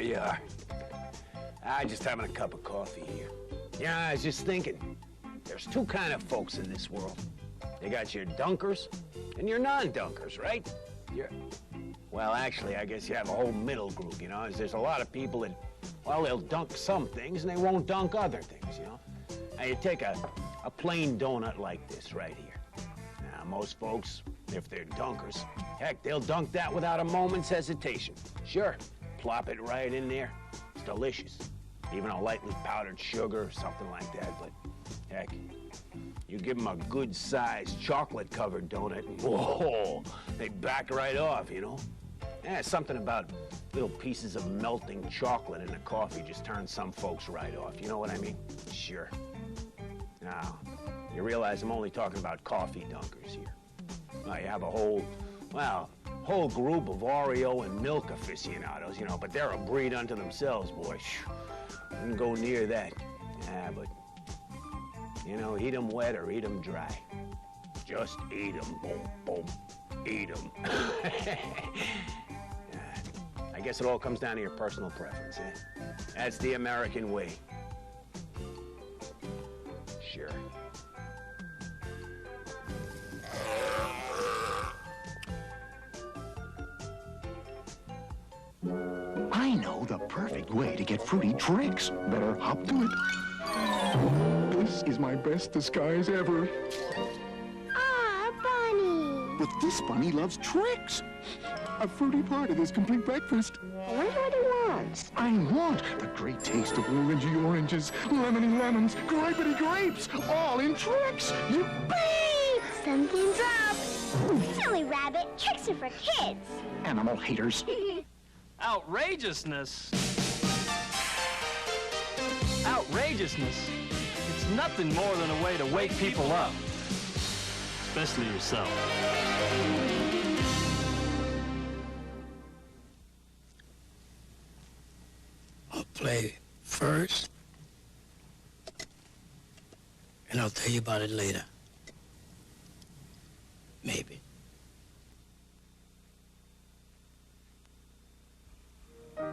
you are. I just having a cup of coffee here. Yeah, I was just thinking, there's two kind of folks in this world. You got your dunkers and your non-dunkers, right? Well, actually, I guess you have a whole middle group, you know? There's a lot of people that, well, they'll dunk some things and they won't dunk other things, you know? Now, you take a plain donut like this right here. Now, most folks, if they're dunkers, heck, they'll dunk that without a moment's hesitation. Sure, plop it right in there. It's delicious. Even a lightly powdered sugar or something like that, but heck, you give them a good-sized chocolate-covered donut, and whoa, they back right off, you know? Yeah, something about little pieces of melting chocolate in the coffee just turns some folks right off, you know what I mean? Sure. Now, you realize I'm only talking about coffee dunkers here. Now, you have a whole group of Oreo and milk aficionados, you know, but they're a breed unto themselves, boy. Wouldn't go near that. Yeah, but, you know, eat them wet or eat them dry. Just eat them, boom, boom, eat them. I guess it all comes down to your personal preference, eh? That's the American way. Sure. I know the perfect way to get fruity tricks. Better hop to it. This is my best disguise ever. Ah, Bunny. But this bunny loves tricks. A fruity part of this complete breakfast. I wonder what he wants. I want the great taste of orangey oranges, lemony lemons, grapey grapes, all in tricks. Yippee! Something's up. Silly rabbit, tricks are for kids. Animal haters. Outrageousness. Outrageousness. It's nothing more than a way to wake people up. Especially yourself. I'll play first, and I'll tell you about it later. Maybe.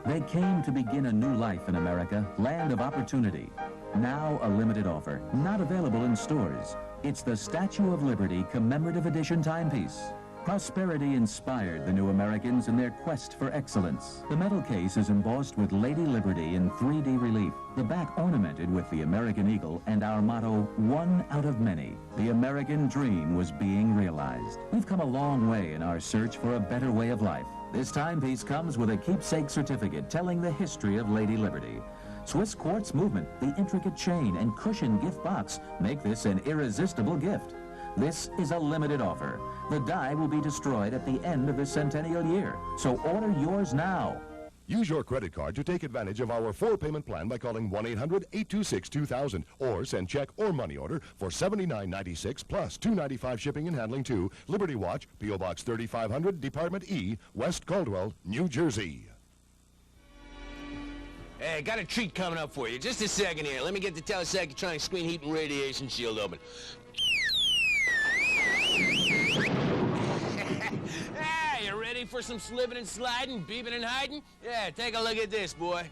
They came to begin a new life in America, land of opportunity. Now a limited offer, not available in stores. It's the Statue of Liberty Commemorative Edition timepiece. Prosperity inspired the new Americans in their quest for excellence. The metal case is embossed with Lady Liberty in 3D relief. The back ornamented with the American Eagle and our motto, one out of many. The American dream was being realized. We've come a long way in our search for a better way of life. This timepiece comes with a keepsake certificate telling the history of Lady Liberty. Swiss quartz movement, the intricate chain, and cushion gift box make this an irresistible gift. This is a limited offer. The die will be destroyed at the end of the centennial year, so order yours now. Use your credit card to take advantage of our 4-payment plan by calling 1-800-826-2000 or send check or money order for $79.96 plus $2.95 shipping and handling to Liberty Watch, P.O. Box 3500, Department E, West Caldwell, New Jersey. Hey, I got a treat coming up for you. Just a second here. Let me get the telesectronic screen heat and radiation shield open. Hey, you ready for some slipping and sliding, beeping and hiding? Yeah, take a look at this, boy.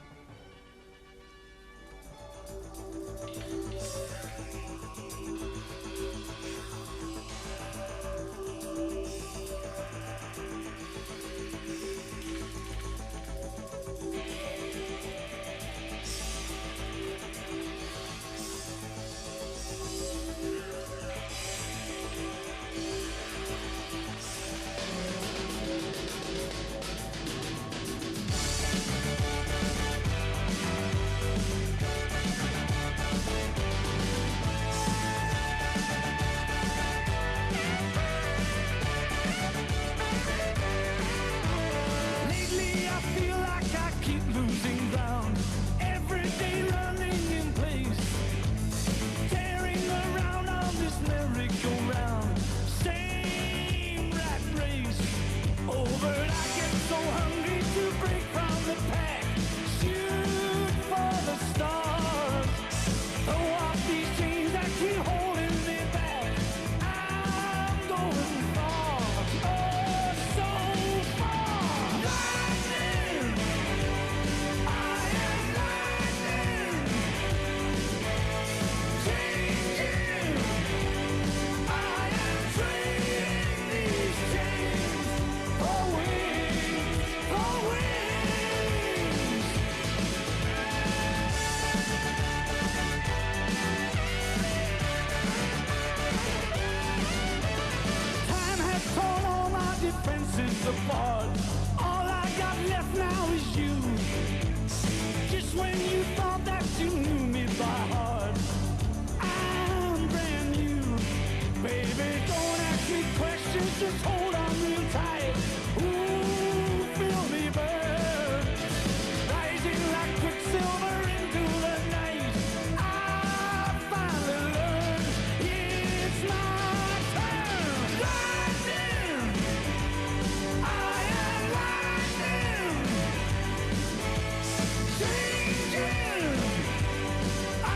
apart. All I got left now is you. Just when you thought that you knew me by heart, I'm brand new. Baby, don't ask me questions, just hold on real tight. Ooh, feel me burn, rising like quicksilver into the night. I finally learned it's my turn. Lightning, I am lightning. Changing, I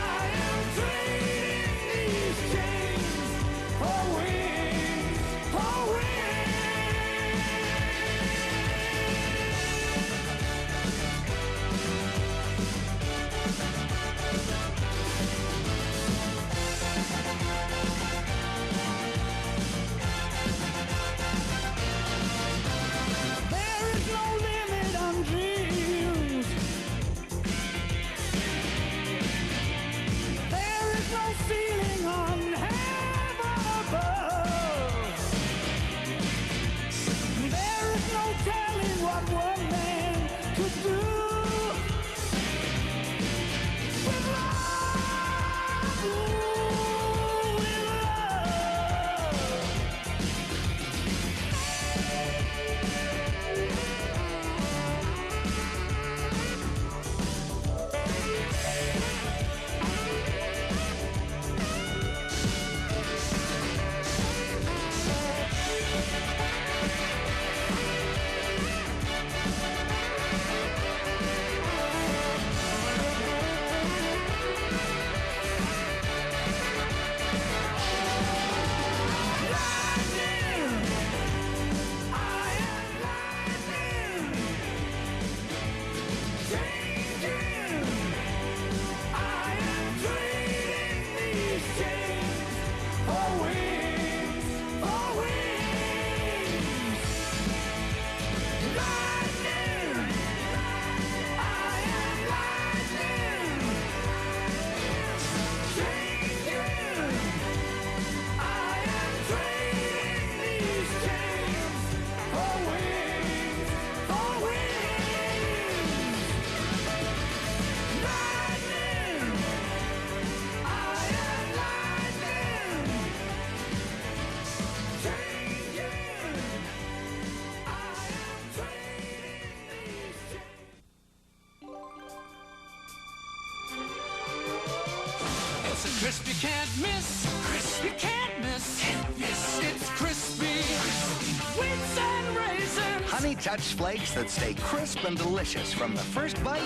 am trading these chains for wings, for wings. There is no limit on dreams. There is no ceiling on heaven above. There is no telling what one man could do with love. Ooh, with love. It's a crisp you can't miss. Crisp you can't miss. Can't miss. It's crispy. Wheats and raisins. Honey Touch Flakes that stay crisp and delicious from the first bite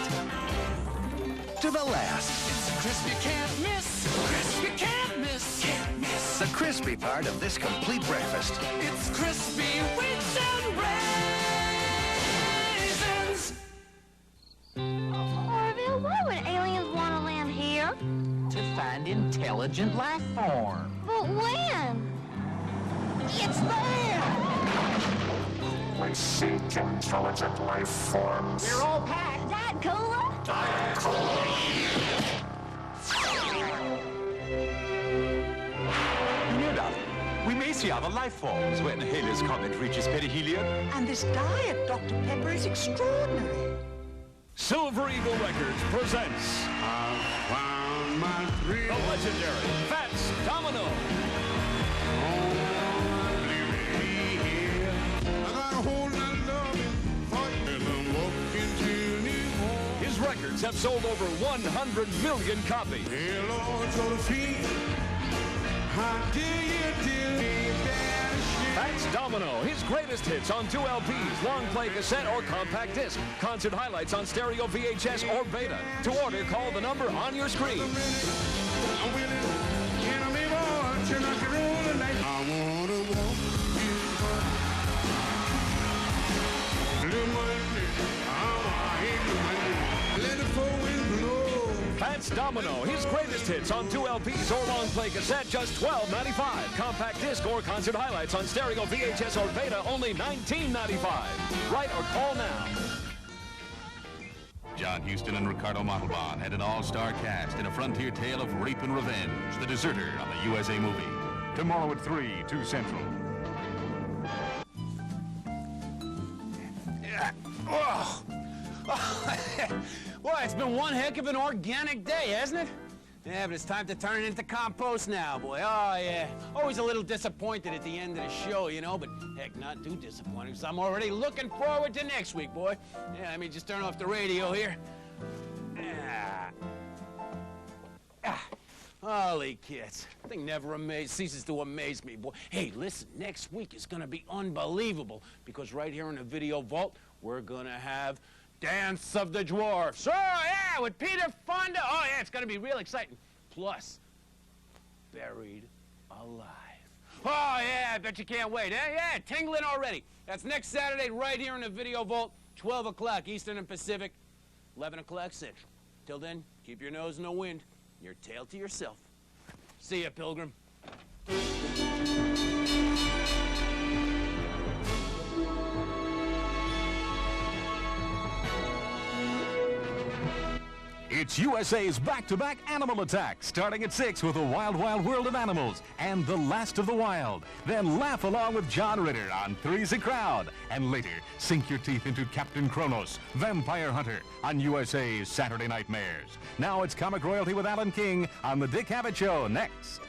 to the last. It's crisp you can't miss. Crisp you can't miss. Can't miss. The crispy part of this complete breakfast. It's crispy wheats and raisins. Orville, why would aliens want to land here? To find intelligent life form. But when? It's there! We seek intelligent life forms. We're all packed. Diet Cola? Diet Cola. You know, darling, we may see other life forms when Halley's Comet reaches perihelion. And this diet, Dr. Pepper, is extraordinary. Silver Eagle Records presents the legendary Fats Domino. His records have sold over 100 million copies. Fats Domino, his greatest hits on 2 LPs, long play cassette or compact disc, concert highlights on stereo VHS or Beta. To order, call the number on your screen. Fats Domino, his greatest hits on 2 LPs or long play cassette, just $12.95. Compact disc or concert highlights on stereo VHS or Beta, only $19.95. Write or call now. John Huston and Ricardo Montalban had an all-star cast in a frontier tale of rape and revenge, The Deserter, on the USA Movie. Tomorrow at 3, 2 Central. Yeah. Oh. Well, it's been one heck of an organic day, hasn't it? Yeah, but it's time to turn it into compost now, boy. Oh, yeah. Always a little disappointed at the end of the show, you know, but heck, not too disappointed, because I'm already looking forward to next week, boy. Yeah, let me just turn off the radio here. Holy kids. The thing never ceases to amaze me, boy. Hey, listen, next week is going to be unbelievable, because right here in the video vault, we're going to have Dance of the Dwarfs. Oh, yeah, with Peter Fonda. Oh, yeah, it's going to be real exciting. Plus, Buried Alive. Oh, yeah, I bet you can't wait, eh? Yeah, tingling already. That's next Saturday right here in the video vault, 12 o'clock Eastern and Pacific, 11 o'clock Central. Till then, keep your nose in the wind, your tail to yourself. See ya, Pilgrim. It's USA's back-to-back animal attack, starting at 6 with The Wild Wild World of Animals and The Last of the Wild. Then laugh along with John Ritter on Three's a Crowd. And later, sink your teeth into Captain Kronos, Vampire Hunter on USA's Saturday Nightmares. Now it's Comic Royalty with Alan King on The Dick Cavett Show next.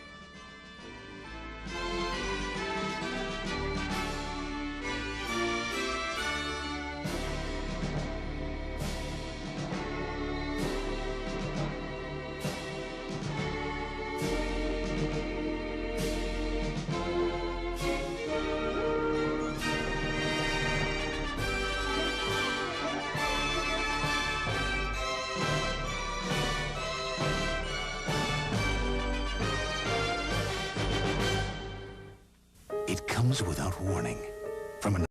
It comes without warning from an